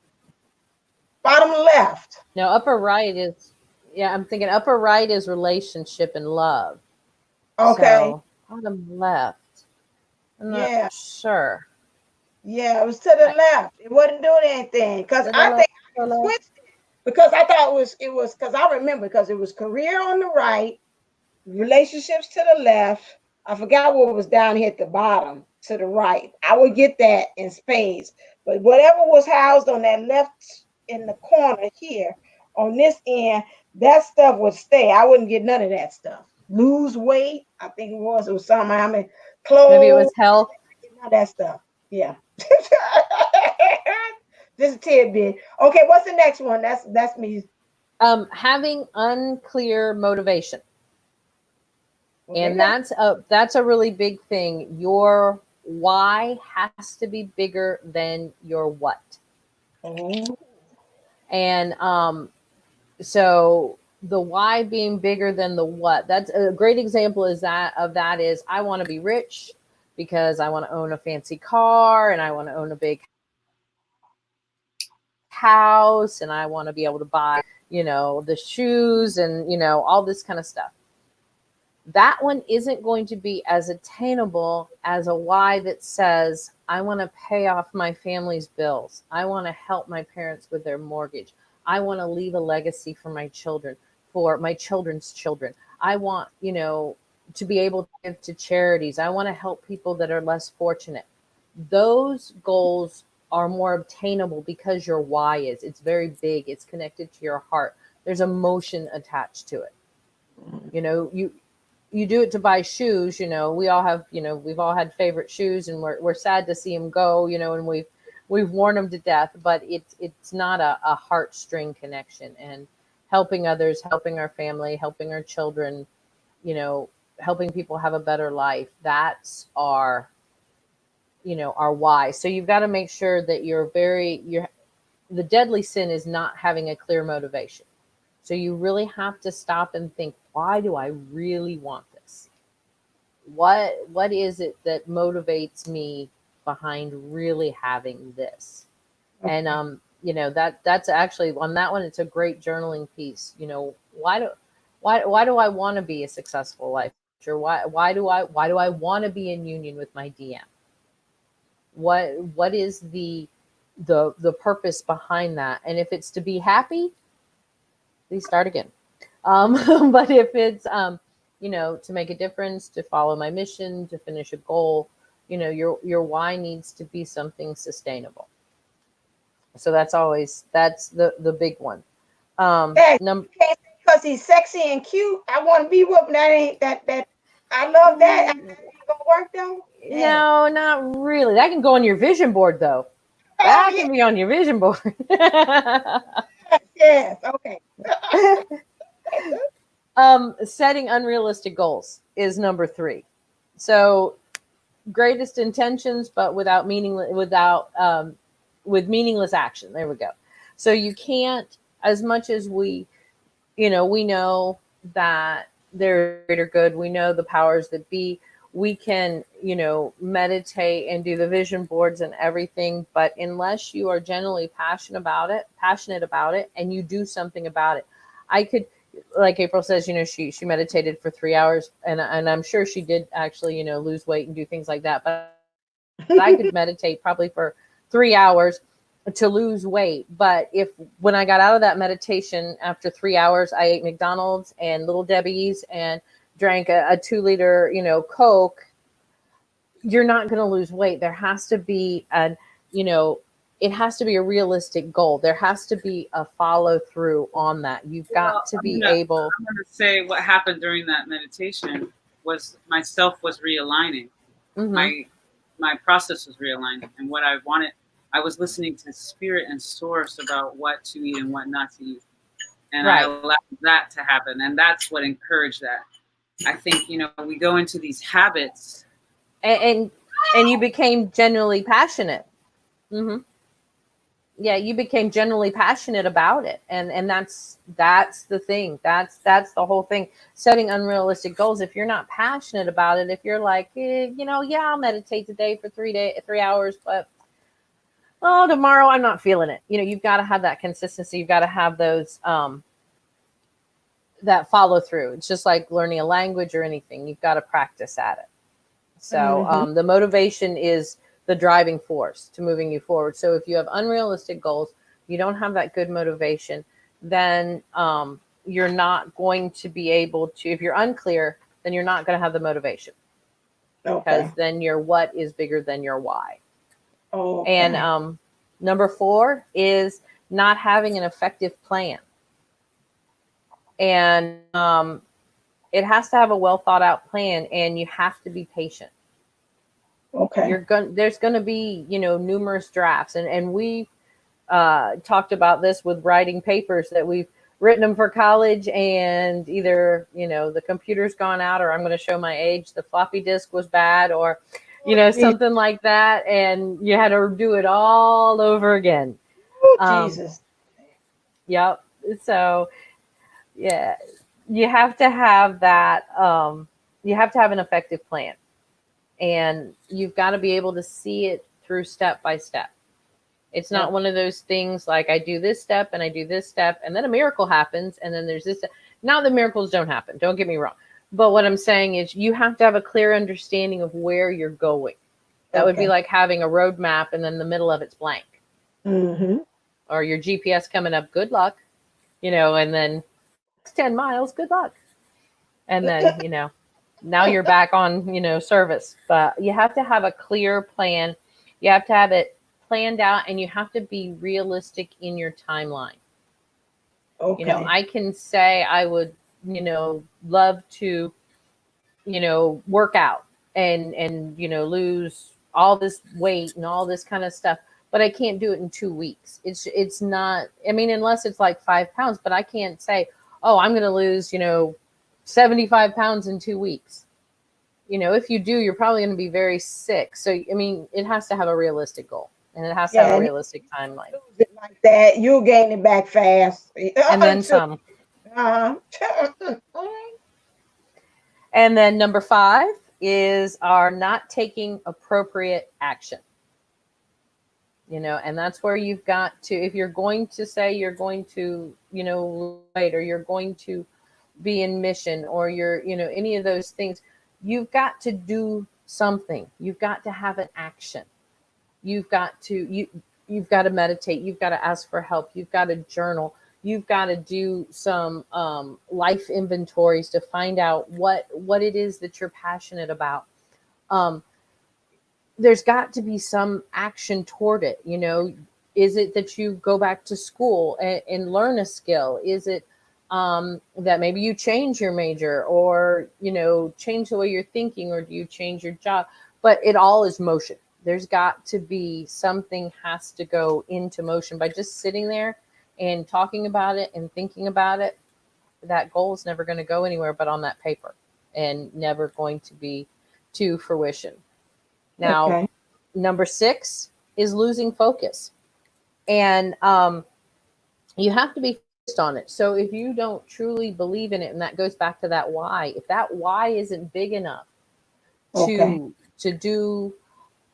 Bottom left. no, upper right is, yeah, I'm thinking upper right is relationship and love. Okay. So bottom left, I'm not Yeah. sure. Yeah, it was to the I, left. It wasn't doing anything. Because to the I left, think I switched it because I thought it was because I remember because it was career on the right, relationships to the left. I forgot what was down here at the bottom to the right. I would get that in spades. But whatever was housed on that left in the corner here on this end, that stuff would stay. I wouldn't get none of that stuff. Lose weight, I think it was something. I mean, maybe it clothes, was health. none of that stuff. Yeah. Just a tidbit. Okay, what's the next one? That's me. Having unclear motivation. Okay, And that's a really big thing. Your why has to be bigger than your what. oh, And so the why being bigger than the what. That's a great example that is I want to be rich because I want to own a fancy car and I want to own a big house and I want to be able to buy, the shoes and, all this kind of stuff. That one isn't going to be as attainable as a why that says, I want to pay off my family's bills. I want to help my parents with their mortgage. I want to leave a legacy for my children, for my children's children. I want, to be able to give to charities. I want to help people that are less fortunate. Those goals are more obtainable because your why is. It's very big. It's connected to your heart. There's emotion attached to it. You do it to buy shoes. We all have, we've all had favorite shoes and we're sad to see them go, and we've worn them to death, but it's not a heartstring connection. And helping others, helping our family, helping our children, helping people have a better life. That's our why. So you've got to make sure that the deadly sin is not having a clear motivation. So you really have to stop and think, why do I really want this? What is it that motivates me behind really having this? okay. And that's actually on that one, it's a great journaling piece. Why do I want to be a successful life? Or why do I want to be in union with my DM? What is the purpose behind that? And if it's to be happy, please start again. But if it's to make a difference, to follow my mission, to finish a goal, your why needs to be something sustainable. So that's the big one. Hey, Number you can't say because he's sexy and cute. I want to be with him. That ain't that. I love that. That ain't gonna work though. Yeah. No, not really. That can go on your vision board though. Oh That yeah. can be on your vision board. Yes. Okay. Setting unrealistic goals is number 3. So greatest intentions, but with meaningless action. There we go. So you can't, as much as we know that there's greater good, we know the powers that be, we can, meditate and do the vision boards and everything, but unless you are genuinely passionate about it, and you do something about it. I could, like April says, she meditated for 3 hours, and I'm sure she did actually, lose weight and do things like that. But I could meditate probably for 3 hours to lose weight. But when I got out of that meditation after 3 hours, I ate McDonald's and Little Debbie's and drank a 2-liter, Coke, you're not going to lose weight. There has to be it has to be a realistic goal. There has to be a follow through on that. You've got to be able. I'm gonna say what happened during that meditation was myself was realigning. Mm-hmm. My process was realigning, and what I wanted, I was listening to spirit and source about what to eat and what not to eat, and Right. I allowed that to happen, and that's what encouraged that. I think we go into these habits, and you became genuinely passionate. Mm-hmm. yeah, you became generally passionate about it, and that's the thing. That's the whole thing. Setting unrealistic goals. If you're not passionate about it, if you're like, yeah, I'll meditate today for 3 hours, but oh, tomorrow I'm not feeling it. You've got to have that consistency. You've got to have those that follow through. It's just like learning a language or anything. You've got to practice at it. So Mm-hmm. the motivation is the driving force to moving you forward. So if you have unrealistic goals, you don't have that good motivation, then you're not going to be able to, if you're unclear, then you're not going to have the motivation, because Okay. then your what is bigger than your why. And Okay. number 4 is not having an effective plan. And it has to have a well thought out plan, and you have to be patient. Okay. There's going to be numerous drafts, and we talked about this with writing papers, that we've written them for college, and either the computer's gone out, or I'm going to show my age, the floppy disk was bad, or Oh, Jesus. something like that, and you had to do it all over again. Oh, um Jesus. yep. So yeah, you have to have that. You have to have an effective plan, and you've got to be able to see it through step by step. It's not Okay. one of those things like I do this step and I do this step and then a miracle happens and then there's this. Not that miracles don't happen, don't get me wrong. But what I'm saying is you have to have a clear understanding of where you're going. That would be Okay. like having a road map and then the middle of it's blank. Mm-hmm. Or your GPS coming up, good luck, and then next 10 miles, good luck. And then, now you're back on, service. But you have to have a clear plan. You have to have it planned out, and you have to be realistic in your timeline. Okay. I can say I would, love to, work out and lose all this weight and all this kind of stuff, but I can't do it in 2 weeks. It's not, I mean, unless it's like 5 pounds, but I can't say, oh, I'm going to lose, 75 pounds in 2 weeks. If you do, you're probably going to be very sick. So, I mean, it has to have a realistic goal, and it has to have Yeah, a and if realistic timeline. you lose it like that, you'll gain it back fast. And then Until, some. uh, And then number 5 is our not taking appropriate action. And that's where you've got to, if you're going to say you're going to, write, or you're going to be in mission, or you're, any of those things, you've got to do something. You've got to have an action. You've got to meditate. You've got to ask for help. You've got to journal. You've got to do some life inventories to find out what it is that you're passionate about. Um, there's got to be some action toward it. Is it that you go back to school and learn a skill? Is it that maybe you change your major, or change the way you're thinking, or do you change your job? But it all is motion. There's got to be something has to go into motion. By just sitting there and talking about it and thinking about it, that goal is never going to go anywhere but on that paper, and never going to be to fruition. Now, okay. number 6 is losing focus. And you have to be focused on it. So if you don't truly believe in it, and that goes back to that why, if that why isn't big enough Okay. to do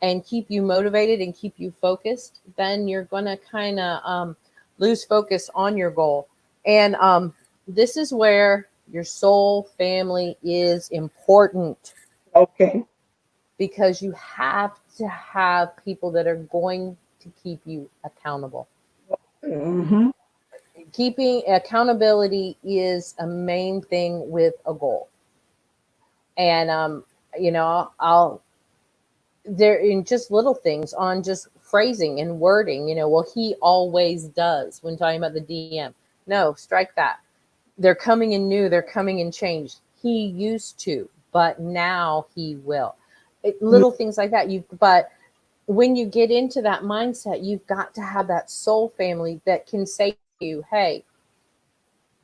and keep you motivated and keep you focused, then you're going to kind of lose focus on your goal. And this is where your soul family is important, Okay. because you have to have people that are going to keep you accountable. Mm-hmm. Keeping accountability is a main thing with a goal. And I'll there in just little things on just phrasing and wording. Well, he always does, when talking about the DM. No, strike that. They're coming in new, they're coming in changed. He used to, but now he will. Little things like that. But when you get into that mindset, you've got to have that soul family that can say to you, hey,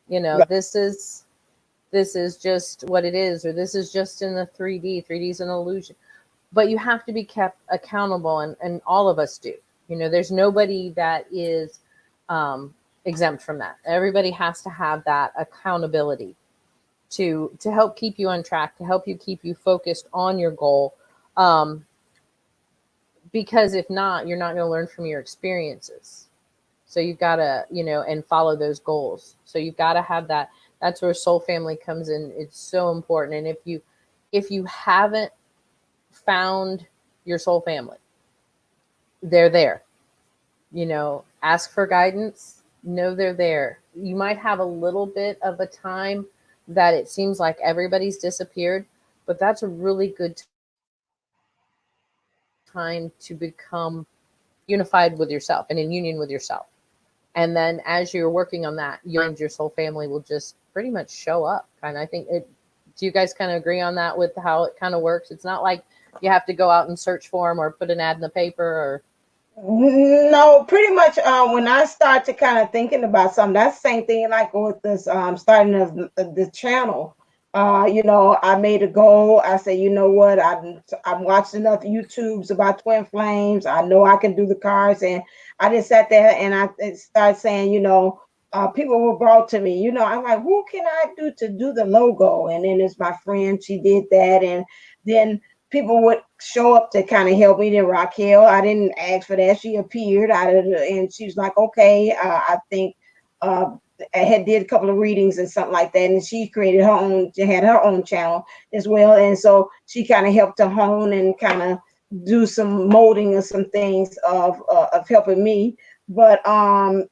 Right. this is just what it is, or this is just in the 3D. 3D is an illusion. But you have to be kept accountable, and all of us do. There's nobody that is exempt from that. Everybody has to have that accountability to help keep you on track, to help you keep you focused on your goal. Um, because if not, you're not going to learn from your experiences. So you've got to, and follow those goals. So you've got to have that. That's where soul family comes in. It's so important. And if you haven't found your soul family, they're there. Ask for guidance. Know they're there. You might have a little bit of a time that it seems like everybody's disappeared, but that's a really good time to become unified with yourself and in union with yourself. And then as you're working on that, you'll find your soul family will just pretty much show up. And I think do you guys kind of agree on that with how it kind of works? It's not like you have to go out and search for them or put an ad in the paper or. No, pretty much. When I start to kind of thinking about something, that's the same thing like with this starting of the channel. I made a goal. I said, you know what? I'm watching enough YouTubes about twin flames. I know I can do the cards, and I just sat there and I started saying, people were brought to me. I'm like, who can I do the logo? And then it's my friend. She did that, and then people would show up to kind of help me. Then Raquel, I didn't ask for that. She appeared out of and she was like, okay, I think I had did a couple of readings and something like that. And she created her own, she had her own channel as well. And so she kind of helped to hone and kind of do some molding of some things of helping me. But otherwise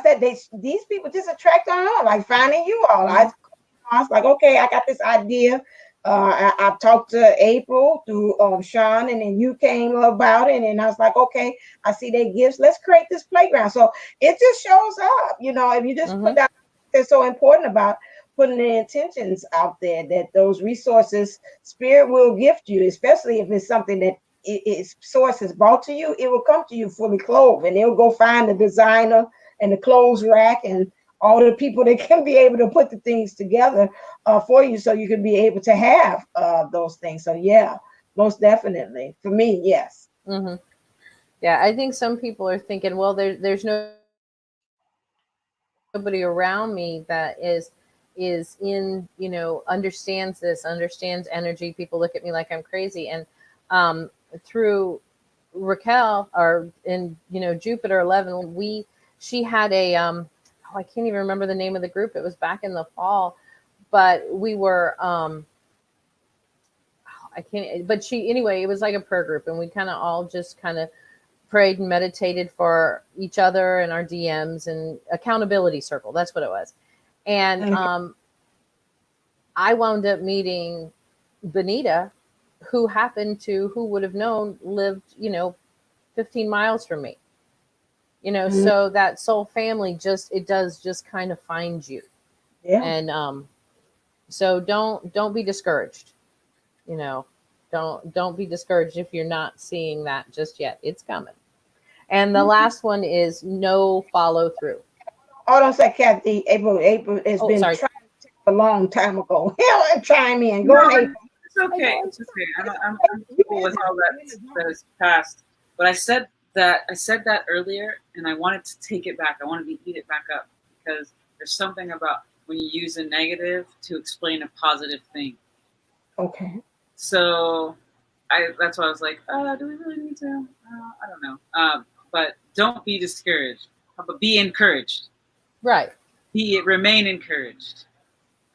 these people just attract on, like finding you all. I was like, okay, I got this idea. I talked to April through Sean, and then you came about it, and I was like, okay, I see their gifts. Let's create this playground. So it just shows up, if you just put Mm-hmm. that. It's so important about putting the intentions out there that those resources, spirit will gift you, especially if it's something that its source is brought to you. It will come to you fully clothed, and they'll go find the designer and the clothes rack and all the people that can be able to put the things together for you so you can be able to have those things. So, yeah, most definitely. For me, yes. Mm-hmm. Yeah, I think some people are thinking, well, there's nobody around me that is in, understands this, understands energy. People look at me like I'm crazy. And through Raquel or in, Jupiter 11, she had a, I can't even remember the name of the group. It was back in the fall, but we were, I can't, but anyway, it was like a prayer group, and we kind of all just kind of prayed and meditated for each other and our DMs and accountability circle. That's what it was. And Okay. I wound up meeting Benita, who would have known lived, 15 miles from me. Mhm. So that soul family it does just kind of find you. Yeah. And so don't be discouraged. You know, don't be discouraged if you're not seeing that just yet. It's coming. And the last one is no follow through. Hold on a second, Kathy. April has Oh, been sorry. trying a long time ago. Chime in. No, Go on, April. it's I okay. know It's okay. It's I'm okay. You cool in with there. all You in the that zone. is past. But I said that earlier, and I wanted to take it back. I wanted to eat it back up because there's something about when you use a negative to explain a positive thing. Okay. So that's why I was like, do we really need to? I don't know. But don't be discouraged. But be encouraged. Right. Remain encouraged.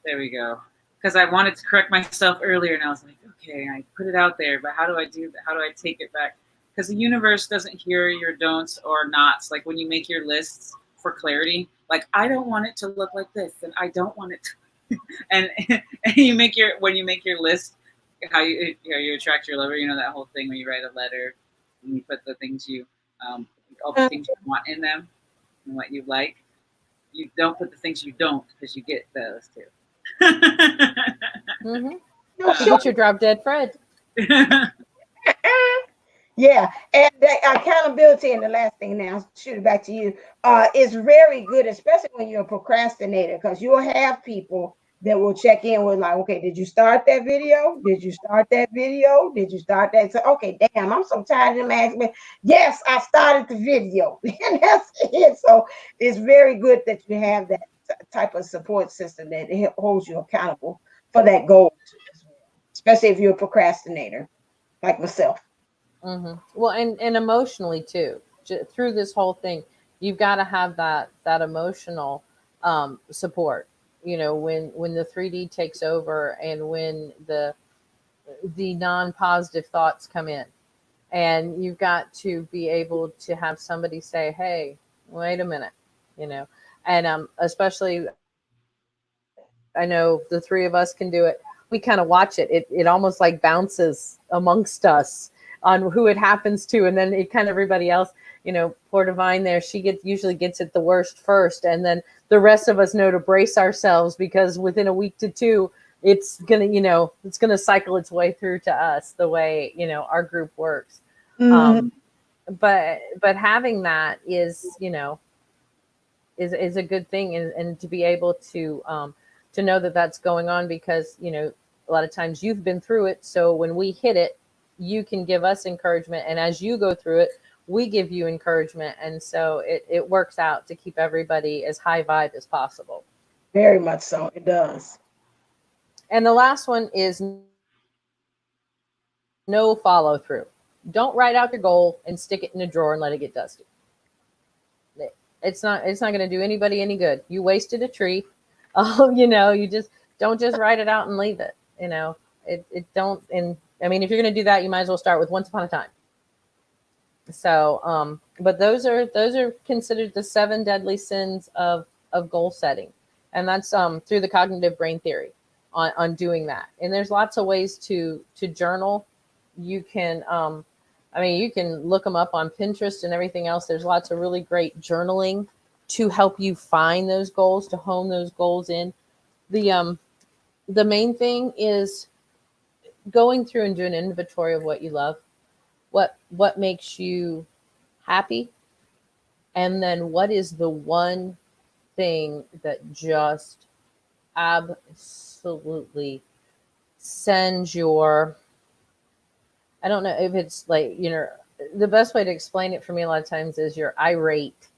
There we go. Because I wanted to correct myself earlier, and I was like, okay, I put it out there, but how do I do that? How do I take it back? Because the universe doesn't hear your don'ts or nots. Like when you make your lists for clarity, like I don't want it to look like this, and I don't want it to. And when you make your list, how you attract your lover. That whole thing when you write a letter and you put the things all the things you want in them and what you like. You don't put the things you don't because you get those too. Mm-hmm. No, You sure. get your drop dead Fred. Yeah, and the accountability, and the last thing now, shoot it back to you, is very good, especially when you're a procrastinator, because you'll have people that will check in with like, okay, did you start that video? Did you start that video? Did you start that? So, okay, damn, I'm so tired of them asking me. Yes, I started the video. And that's it. So it's very good that you have that type of support system that holds you accountable for that goal too, as well. Especially if you're a procrastinator like myself. Well, and emotionally too. Through this whole thing, you've got to have that emotional support. You know, when the 3D takes over, and when the non-positive thoughts come in, and you've got to be able to have somebody say, "Hey, wait a minute," you know, and especially I know the three of us can do it. We kind of watch it. It almost like bounces amongst us on who it happens to, and then it kind of everybody else. You know, poor Divine there, she usually gets it the worst first, and then the rest of us know to brace ourselves because within a week to two, it's gonna, it's gonna cycle its way through to us the way our group works. Um, Mhm. but having that is is a good thing, and to be able to know that that's going on, because a lot of times you've been through it, so when we hit it, you can give us encouragement, and as you go through it, we give you encouragement, and so it works out to keep everybody as high vibe as possible. Very much so. It does. And the last one is no follow through. Don't write out your goal and stick it in a drawer and let it get dusty. It's not going to do anybody any good. You wasted a tree. You just don't just write it out and leave it. It don't. And I mean, if you're going to do that, you might as well start with once upon a time. So, but those are considered the seven deadly sins of goal setting, and that's through the cognitive brain theory on doing that. And there's lots of ways to journal. You can, I mean, you can look them up on Pinterest and everything else. There's lots of really great journaling to help you find those goals, to hone those goals in. The main thing is going through and doing an inventory of what you love, what makes you happy, and then what is the one thing that just absolutely sends your, I don't know if it's like, the best way to explain it for me a lot of times is your irate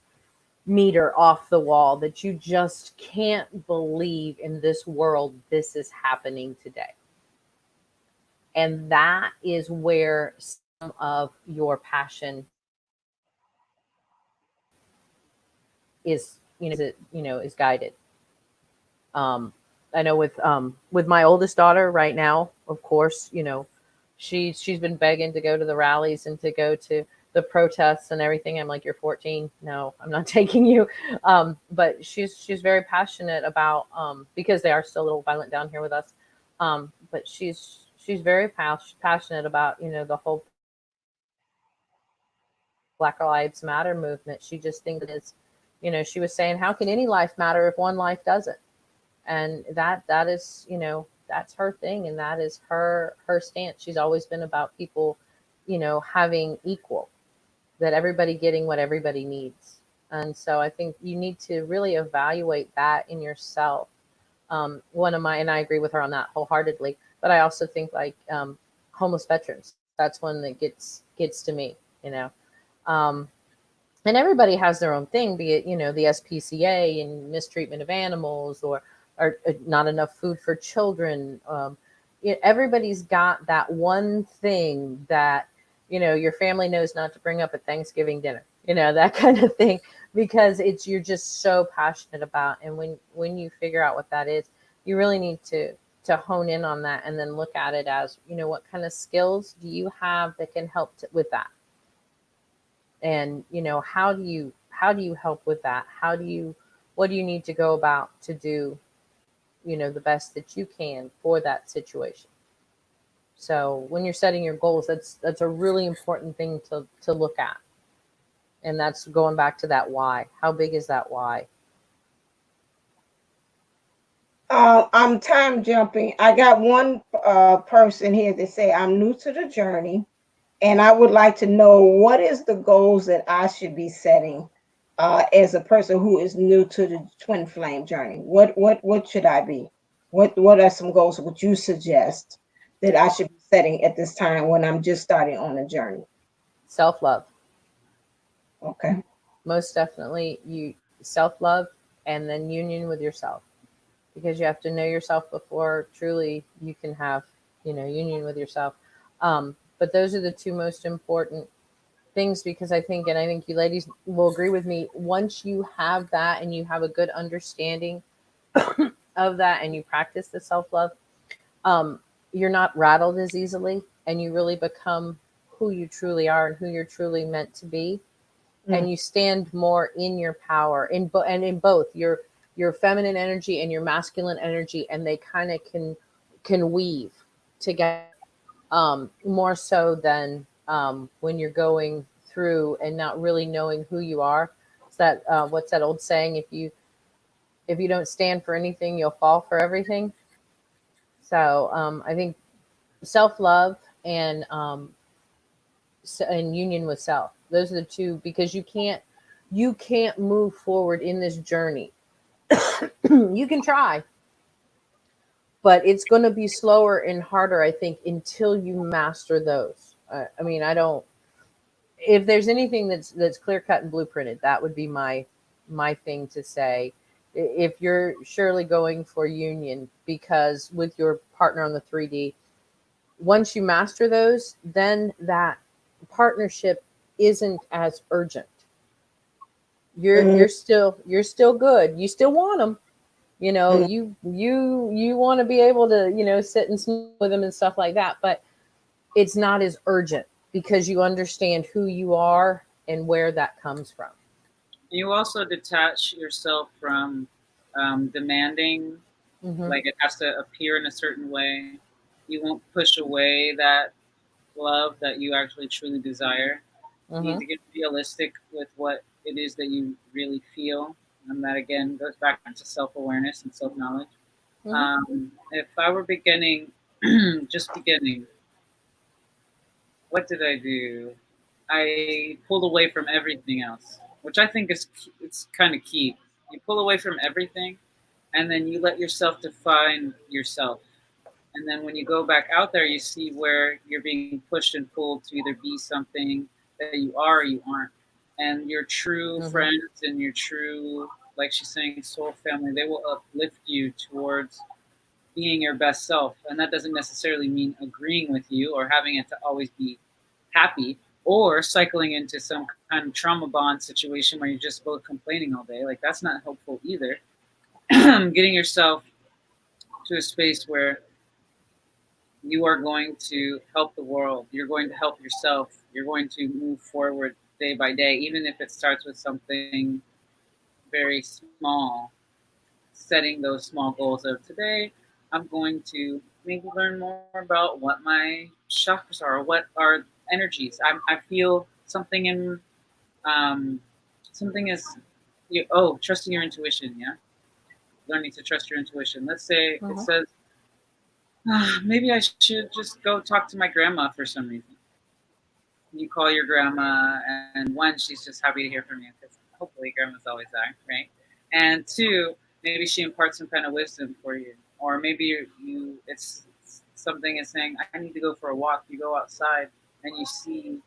meter off the wall, that you just can't believe in this world this is happening today. And that is where some of your passion is, is guided. I know with my oldest daughter right now, of course, she's been begging to go to the rallies and to go to the protests and everything. I'm like, you're 14. No, I'm not taking you. But she's very passionate about, because they are still a little violent down here with us. But she's very passionate about, the whole Black Lives Matter movement. She just thinks it is, she was saying, how can any life matter if one life doesn't? And that is, that's her thing, and that is her stance. She's always been about people, having equal, that everybody getting what everybody needs. And so I think you need to really evaluate that in yourself. One of my, and I agree with her on that wholeheartedly, but I also think like homeless veterans, that's one that gets to me, um, and everybody has their own thing, be it, the SPCA and mistreatment of animals, or not enough food for children. Everybody's got that one thing that, your family knows not to bring up at Thanksgiving dinner, that kind of thing, because you're just so passionate about. And when you figure out what that is, you really need to hone in on that, and then look at it as, what kind of skills do you have that can help with that? And how do you help with that? What do you need to go about to do, the best that you can for that situation? So when you're setting your goals, that's a really important thing to look at. And that's going back to that why. How big is that why? I'm time jumping. I got one person here that say I'm new to the journey, and I would like to know what is the goals that I should be setting as a person who is new to the twin flame journey. What should I be? What are some goals would you suggest that I should be setting at this time when I'm just starting on a journey? Self love. Okay. Most definitely, you self love and then union with yourself, because you have to know yourself before truly you can have, union with yourself. But those are the two most important things, because I think you ladies will agree with me. Once you have that and you have a good understanding of that and you practice the self love, um, you're not rattled as easily, and you really become who you truly are and who you're truly meant to be, Mm, and you stand more in your power and in both your feminine energy and your masculine energy, and they kind of can weave together, more so than when you're going through and not really knowing who you are. It's that what's that old saying? If you don't stand for anything, you'll fall for everything. So I think self love and and union with self. Those are the two, because you can't move forward in this journey. You can try, but it's going to be slower and harder, I think, until you master those. I mean, I don't. If there's anything that's clear cut and blueprinted, that would be my thing to say. If you're surely going for union, because with your partner on the 3D, once you master those, then that partnership isn't as urgent. You're mm, you're still you're still good. You still want them. mm. You want to be able to sit and snuggle with them and stuff like that, but it's not as urgent because you understand who you are and where that comes from. You also detach yourself from demanding, Mm-hmm. like it has to appear in a certain way. You won't push away that love that you actually truly desire. You need Mm-hmm. to get realistic with what it is that you really feel. And that again goes back to self awareness and self knowledge. Mm-hmm. If I were beginning, just beginning, what did I do? I pulled away from everything else, which I think is it's kind of key. You pull away from everything, and then you let yourself define yourself. And then when you go back out there, you see where you're being pushed and pulled to either be something that you are or you aren't. And your true Mm-hmm. friends and your true, like she's saying, soul family, they will uplift you towards being your best self. And that doesn't necessarily mean agreeing with you or having it to always be happy or cycling into some kind of trauma bond situation where you're just both complaining all day. Like, that's not helpful either. Getting yourself to a space where you are going to help the world. You're going to help yourself. You're going to move forward day by day, even if it starts with something very small. Setting those small goals of today, I'm going to maybe learn more about what my chakras are, or what are energies. I feel something in something is trusting your intuition. Yeah, learning to trust your intuition. Let's say it Mm-hmm. says maybe I should just go talk to my grandma for some reason. You call your grandma, and one, she's just happy to hear from you because hopefully grandma's always there, right? And two, maybe she imparts some kind of wisdom for you, or maybe it's something is saying, I need to go for a walk. You go outside and you see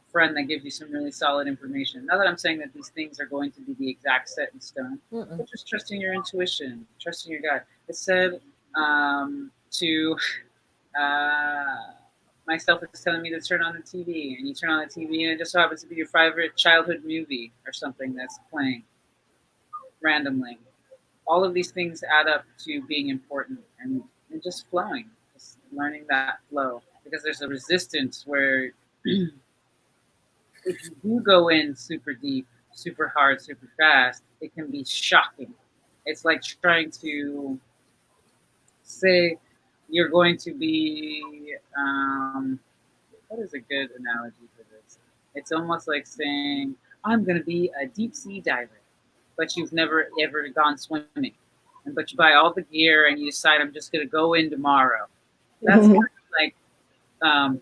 a friend that gives you some really solid information. Not that I'm saying that these things are going to be the exact set in stone, Mm-mm. but just trusting your intuition, trusting your gut. It said to myself is telling me to turn on the TV, and you turn on the TV, and it just so happens to be your favorite childhood movie or something that's playing randomly. All of these things add up to being important and just flowing, just learning that flow. Because there's a resistance where if you do go in super deep, super hard, super fast, it can be shocking. It's like trying to say you're going to be what is a good analogy for this? It's almost like saying, I'm going to be a deep sea diver, but you've never ever gone swimming. But you buy all the gear and you decide, I'm just going to go in tomorrow. That's kind of like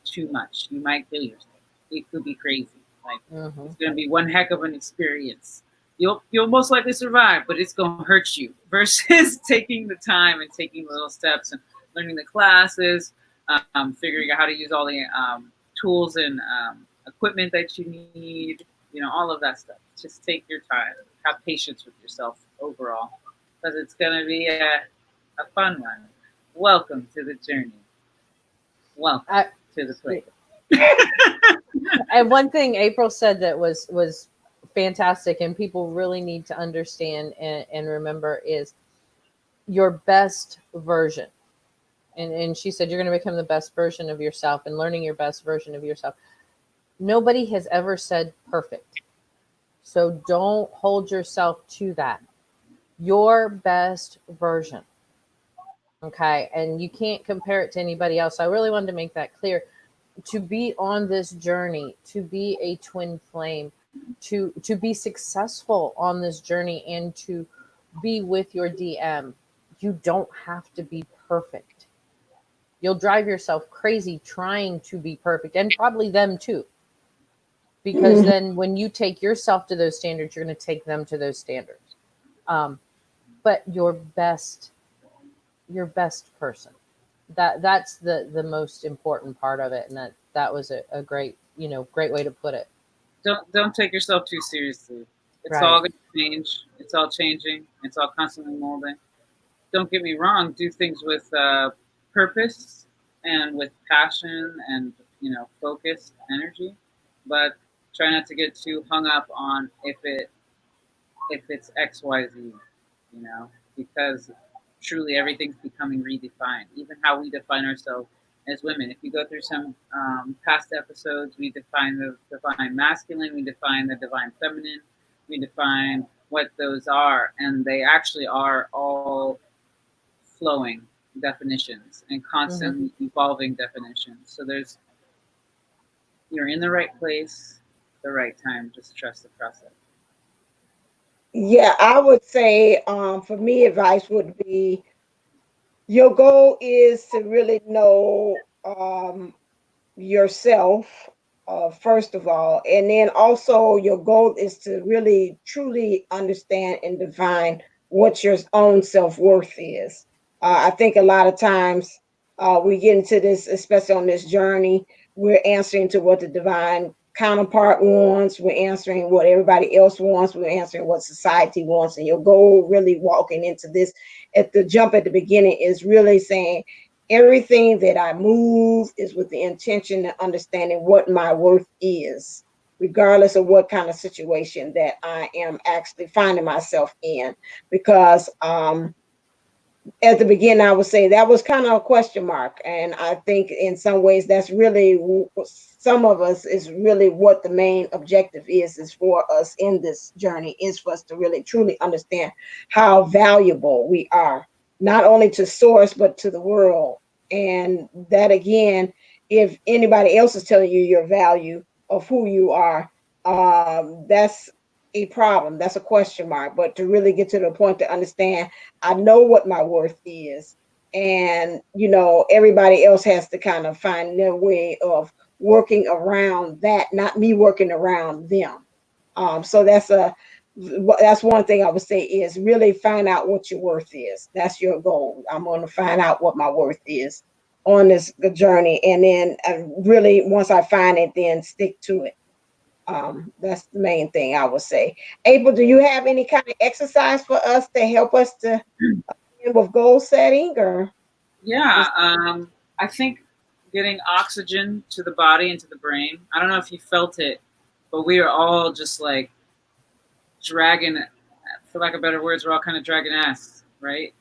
too much. You might kill yourself. It could be crazy. Like, Mm-hmm. it's going to be one heck of an experience. you'll most likely survive, but it's gonna hurt you. Versus taking the time and taking little steps and learning the classes, figuring out how to use all the tools and equipment that you need. You know, all of that stuff. Just take your time. Have patience with yourself overall, because it's gonna be a fun one. Welcome to the journey. Welcome I, to the place. and one thing April said that was fantastic, and people really need to understand and remember is your best version. And she said you're going to become the best version of yourself, and learning your best version of yourself. Nobody has ever said perfect. So don't hold yourself to that. Your best version. Okay. And you can't compare it to anybody else. I really wanted to make that clear. To be on this journey, to be a twin flame, to be successful on this journey, and to be with your DM, you don't have to be perfect. You'll drive yourself crazy trying to be perfect, and probably them too. Because Mhm. then when you take yourself to those standards, you're going to take them to those standards. But your best person. That's the most important part of it, and that was a great, great way to put it. Don't take yourself too seriously. It's all Right. going to change. It's all changing. It's all constantly molding. Don't get me wrong. Do things with purpose and with passion and focused energy, but try not to get too hung up on if it's X Y Z. Because truly everything's becoming redefined. Even how we define ourselves as women. If you go through some past episodes, we define the divine masculine, we define the divine feminine, we define what those are, and they actually are all flowing definitions and Mm-hmm. constantly evolving definitions. So you're in the right place, the right time. Just trust the process. Yeah, I would say for me, advice would be your goal is to really know yourself, first of all, and then also your goal is to really truly understand and define what your own self-worth is. I think a lot of times we get into this, especially on this journey, we're answering to what the divine counterpart wants, we're answering what everybody else wants, we're answering what society wants, and your goal really walking into this at the jump at the beginning is really saying everything that I move is with the intention of understanding what my worth is, regardless of what kind of situation that I am actually finding myself in. Because at the beginning, I would say that was kind of a question mark. And I think in some ways, that's really some of us is really what the main objective is for us in this journey, is for us to really truly understand how valuable we are, not only to source, but to the world. And that again, if anybody else is telling you your value of who you are, that's a problem. That's a question mark. But to really get to the point to understand I know what my worth is. And, everybody else has to kind of find their way of working around that, not me working around them. So that's one thing I would say is really find out what your worth is. That's your goal. I'm going to find out what my worth is on this journey. And then really, once I find it, then stick to it. That's the main thing I would say. April, do you have any kind of exercise for us to help us to with goal setting or Yeah, just I think getting oxygen to the body and to the brain. I don't know if you felt it, but we are all just like dragging, for lack of better words, we're all kind of dragging ass, right?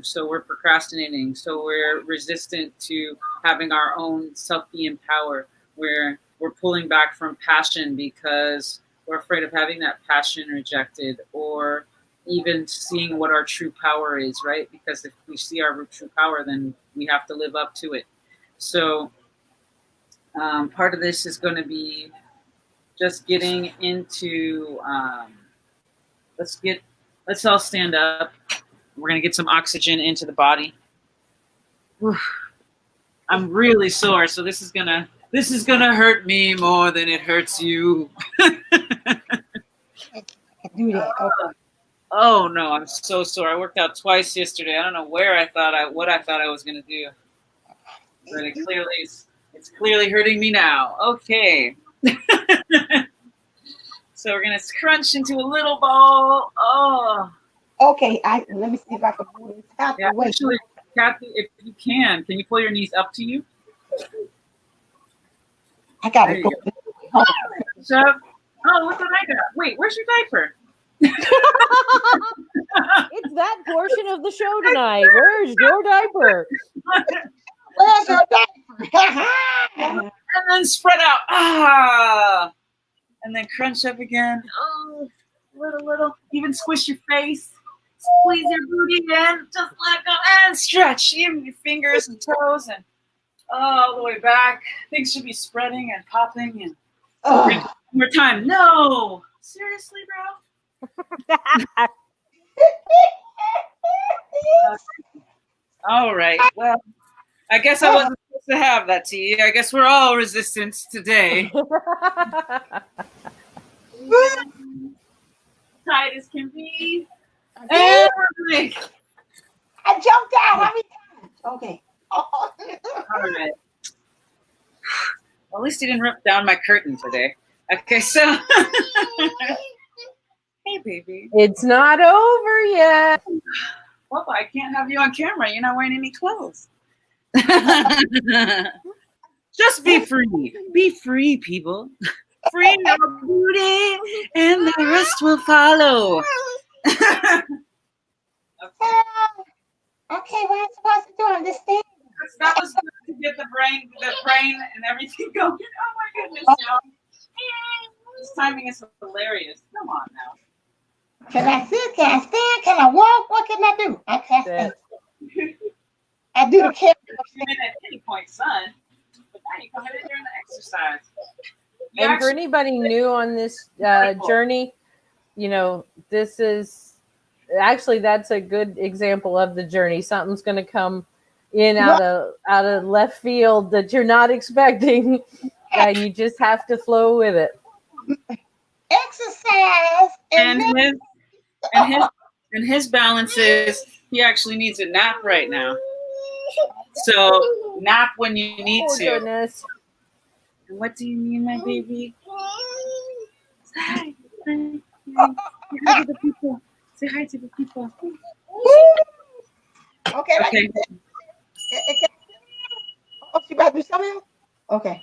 So we're procrastinating. So we're resistant to having our own self being power. We're pulling back from passion because we're afraid of having that passion rejected, or even seeing what our true power is, right? Because if we see our true power, then we have to live up to it. So part of this is going to be just getting into let's get let's all stand up. We're gonna get some oxygen into the body. Whew. I'm really sore, so this is gonna hurt me more than it hurts you. do that. Okay. Oh no, I'm so sore. I worked out twice yesterday. I don't know what I thought I was gonna do, but it's clearly hurting me now. Okay. So we're gonna scrunch into a little ball. Oh, Okay, let me see if I can move this out yeah. the way. Actually, Kathy, if you can you pull your knees up to you? I gotta There you go go. this way. Hold So, oh, look what I got. Wait, where's your diaper? It's that portion of the show tonight. Where's your diaper? on. Where's your diaper? And then spread out. Ah, and then crunch up again. Oh, little. Even squish your face. Squeeze your booty in. Just let go and stretch. Even your fingers and toes and all the way back. Things should be spreading and popping. And one Ugh. more time. No, seriously, bro. All right. Well, I guess I wasn't supposed to have that tea. I guess we're all resistant today. Tight as can be. And I jumped out. How many times? Okay. all right. Well, at least you didn't rip down my curtain today. Okay, so hey, baby. It's not over yet. Well, I can't have you on camera. You're not wearing any clothes. Just be free. Be free, people. Free your booty, and the rest will follow. Okay. Okay, what am I supposed to do? I'm just standing. That was good to get the brain and everything going. Oh my goodness, y'all. This timing is hilarious. Come on now. Can I sit? Can I stand? Can I walk? What can I do? I can't stand. I do the camera. Come in at any point, son. But now you come in during the exercise. And for anybody new on this journey, this is actually, that's a good example of the journey. Something's going to come in out of left field that you're not expecting, and you just have to flow with it. Exercise and his balance is he actually needs a nap right now. So nap when you need to. Goodness. And what do you mean, my baby? Say hi. Say hi to the people. Say hi to the people. Okay. Okay. Oh, she about to do something else? Okay.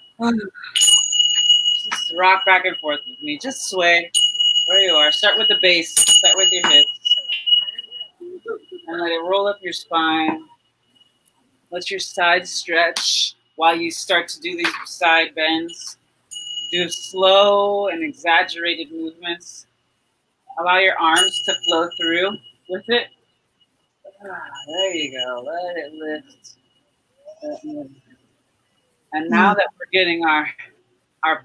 Just rock back and forth with me. Just sway where you are. Start with the base. Start with your hips. And let it roll up your spine. Let your sides stretch while you start to do these side bends. Do slow and exaggerated movements. Allow your arms to flow through with it. There you go. Let it lift. And now that we're getting our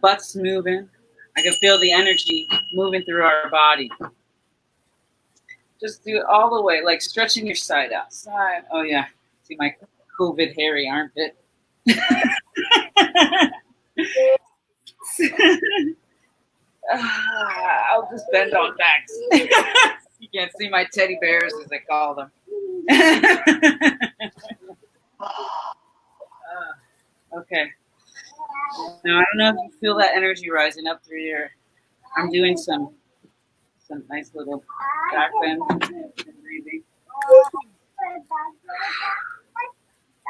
butts moving, I can feel the energy moving through our body. Just do it all the way, like stretching your side out. Side. Oh, yeah. See my COVID hairy armpit. I'll just bend on backs. You can't see my teddy bears, as they call them. Okay. Now I don't know if you feel that energy rising up through your. I'm doing some nice little back bend and breathing.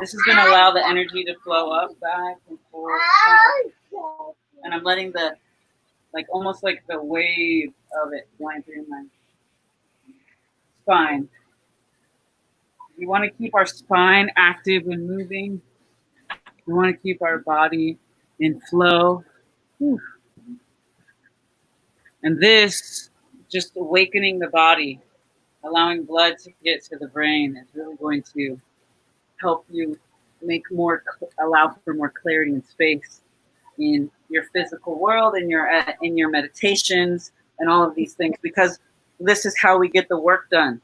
This is going to allow the energy to flow up, back and forth, and I'm letting almost like the wave of it going through my spine. We want to keep our spine active and moving. We want to keep our body in flow. Whew. And this, just awakening the body, allowing blood to get to the brain is really going to help you allow for more clarity and space in your physical world, in your meditations, and all of these things, because this is how we get the work done.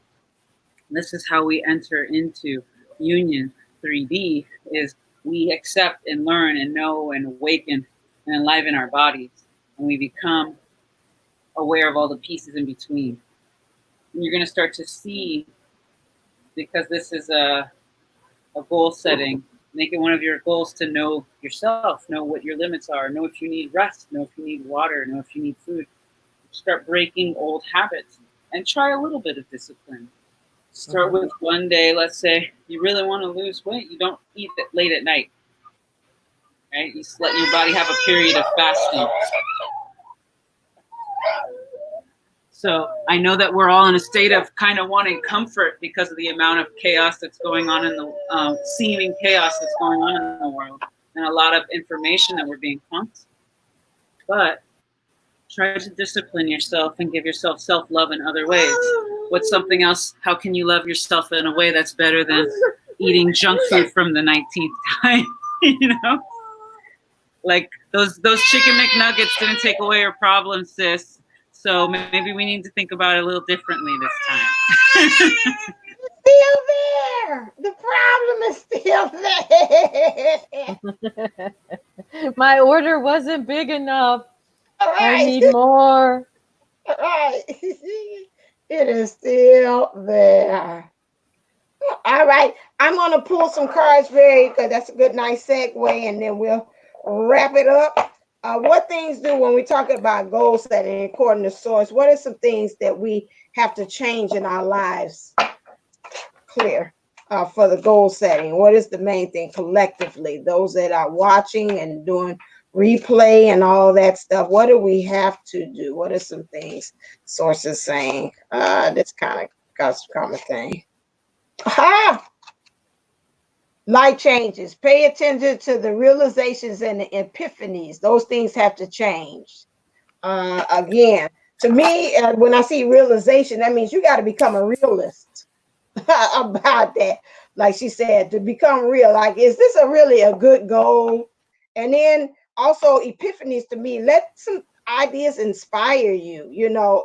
This is how we enter into union 3D, is we accept and learn and know and awaken and enliven our bodies, and we become aware of all the pieces in between. And you're going to start to see, because this is a goal setting, make it one of your goals to know yourself, know what your limits are, know if you need rest, know if you need water, know if you need food. Start breaking old habits and try a little bit of discipline. Start with one day, let's say you really want to lose weight, you don't eat it late at night, right? You just let your body have a period of fasting. So I know that we're all in a state of kind of wanting comfort because of the amount of chaos that's going on in the seeming chaos that's going on in the world, and a lot of information that we're being pumped. But try to discipline yourself and give yourself self-love in other ways. What's something else? How can you love yourself in a way that's better than eating junk food from the 19th time? You know, like those chicken McNuggets didn't take away your problem, sis. So maybe we need to think about it a little differently this time. Still there. The problem is still there. My order wasn't big enough. All I right. need more. All right. It is still there. All right. I'm going to pull some cards because that's a good, nice segue, and then we'll wrap it up. What things do when we talk about goal setting according to source? What are some things that we have to change in our lives? Clear for the goal setting. What is the main thing collectively? Those that are watching and doing replay and all that stuff. What do we have to do? What are some things sources saying? This kind of thing. Aha! Life changes. Pay attention to the realizations and the epiphanies. Those things have to change. Again, to me, when I see realization, that means you got to become a realist about that. Like she said, to become real. Like, is this really a good goal? And then also epiphanies to me, let some ideas inspire you,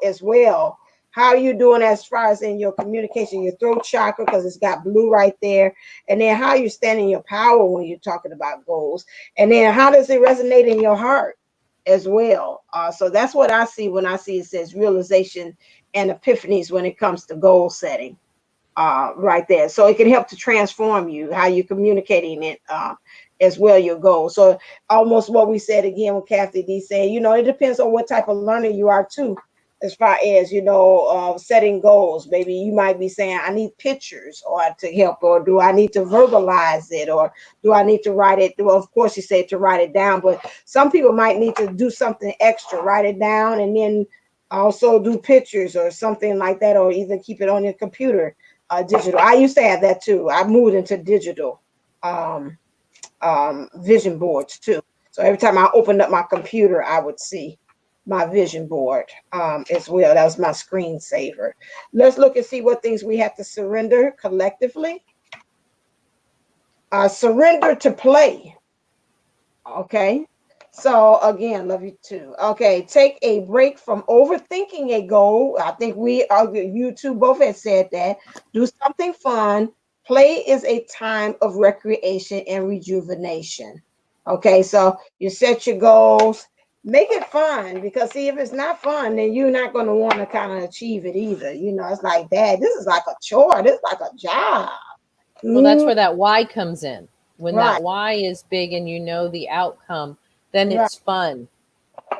as well. How are you doing as far as in your communication, your throat chakra, because it's got blue right there. And then how you stand in your power when you're talking about goals. And then how does it resonate in your heart as well? So that's what I see when I see it says realization and epiphanies when it comes to goal setting. Right there. So it can help to transform you, how you're communicating it as well, your goals. So almost what we said again with Kathy D saying, it depends on what type of learner you are too, as far as, setting goals. Maybe you might be saying, I need pictures or to help, or do I need to verbalize it, or do I need to write it? Well, of course you say to write it down, but some people might need to do something extra, write it down and then also do pictures or something like that, or either keep it on your computer. Digital. I used to have that too. I moved into digital vision boards too. So every time I opened up my computer, I would see my vision board as well. That was my screensaver. Let's look and see what things we have to surrender collectively. Surrender to play. Okay. So again, love you too. Okay, take a break from overthinking a goal. I think you two both had said that. Do something fun. Play is a time of recreation and rejuvenation. Okay, so you set your goals, make it fun, because see, if it's not fun, then you're not going to want to kind of achieve it either. It's like that. This is like a chore. This is like a job. Well, that's where that why comes in. When Right. that why is big and you know the outcome, then it's fun.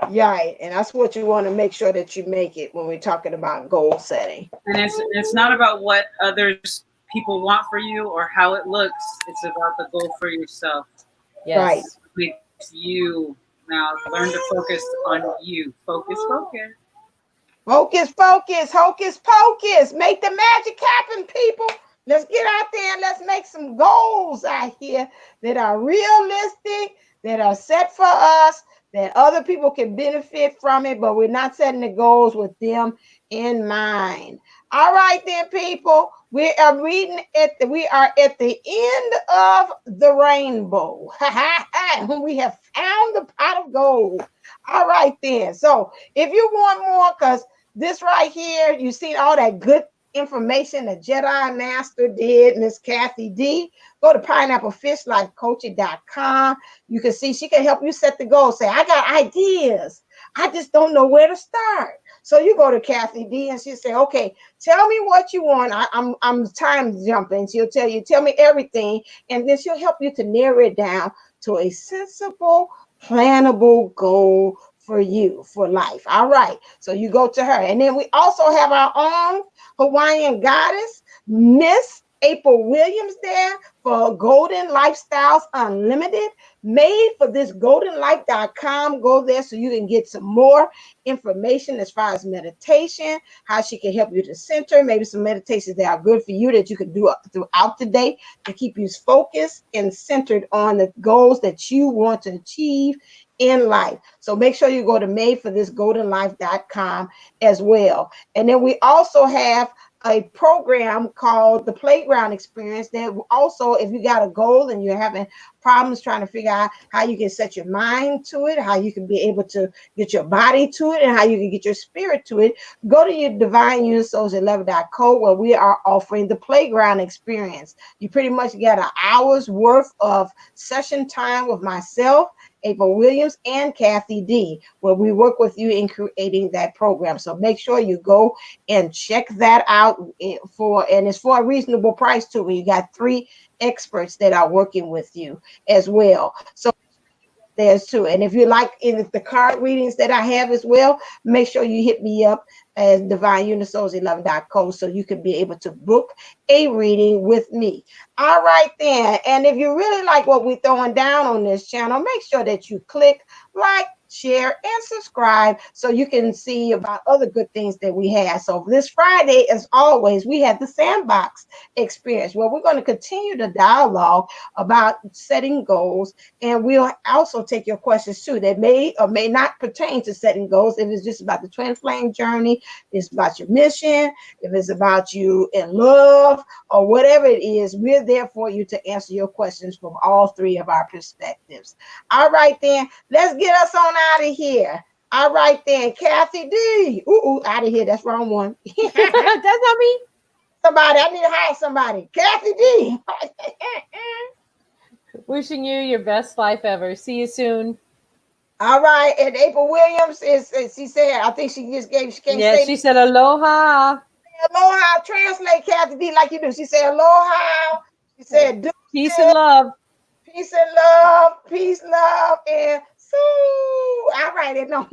Right. And that's what you want to make sure that you make it when we're talking about goal setting. And it's not about what others people want for you or how it looks. It's about the goal for yourself. Yes. Right. It makes you now learn to focus on you. Focus. Focus, hocus pocus. Make the magic happen, people. Let's get out there and let's make some goals out here that are realistic, that are set for us, that other people can benefit from it, but we're not setting the goals with them in mind. All right, then, people. We are at the end of the rainbow. We have found the pot of gold. All right, then. So if you want more, because this right here, you've seen all that good information the Jedi Master did, Miss Kathy D. Go to pineapplefishlifecoaching.com. You can see she can help you set the goal. Say, I got ideas. I just don't know where to start. So you go to Kathy D and she'll say, okay, tell me what you want. I'm time jumping. She'll tell you, tell me everything. And then she'll help you to narrow it down to a sensible, plannable goal for you for life. All right. So you go to her. And then we also have our own Hawaiian goddess, Miss April Williams, there for Golden Lifestyles Unlimited, made for this goldenlife.com. Go there so you can get some more information as far as meditation, how she can help you to center, maybe some meditations that are good for you that you can do throughout the day to keep you focused and centered on the goals that you want to achieve in life. So make sure you go to madeforthisgoldenlife.com as well. And then we also have a program called the Playground Experience that also, if you got a goal and you're having problems trying to figure out how you can set your mind to it, how you can be able to get your body to it, and how you can get your spirit to it, go to your divineunisouls11.co, where we are offering the Playground Experience. You pretty much get an hour's worth of session time with myself, April Williams, and Kathy D, where we work with you in creating that program. So make sure you go and check that out and it's for a reasonable price too. You got 3 experts that are working with you as well. So there's too. And if you like the card readings that I have as well, make sure you hit me up as divineunisouls11.co so you can be able to book a reading with me. All right then. And if you really like what we're throwing down on this channel, make sure that you click like, share, and subscribe so you can see about other good things that we have. So this Friday, as always, we have the Sandbox experience where we're going to continue the dialogue about setting goals, and we'll also take your questions too that may or may not pertain to setting goals. If it's just about the twin flame journey, it's about your mission, if it's about you in love, or whatever it is, we're there for you to answer your questions from all 3 of our perspectives. All right then, let's get us on out of here. All right then, Kathy D. Out of here. That's wrong one. That's not me. Somebody, I need to hire somebody. Kathy D. Wishing you your best life ever. See you soon. All right, and April Williams is she said, I think she can't Yeah, say she said aloha. aloha. Translate Kathy D like you do. She said aloha. She said Peace and deuces, love. peace and love, peace, love, and so. All right, and no,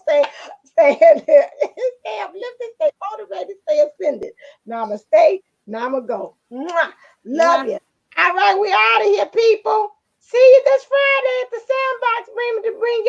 stay stay uplifted, stay motivated, stay ascended. Namaste, namago. Mwah. Love Mwah. you. All right, we out of here, people. See you this Friday at the Sandbox. Bring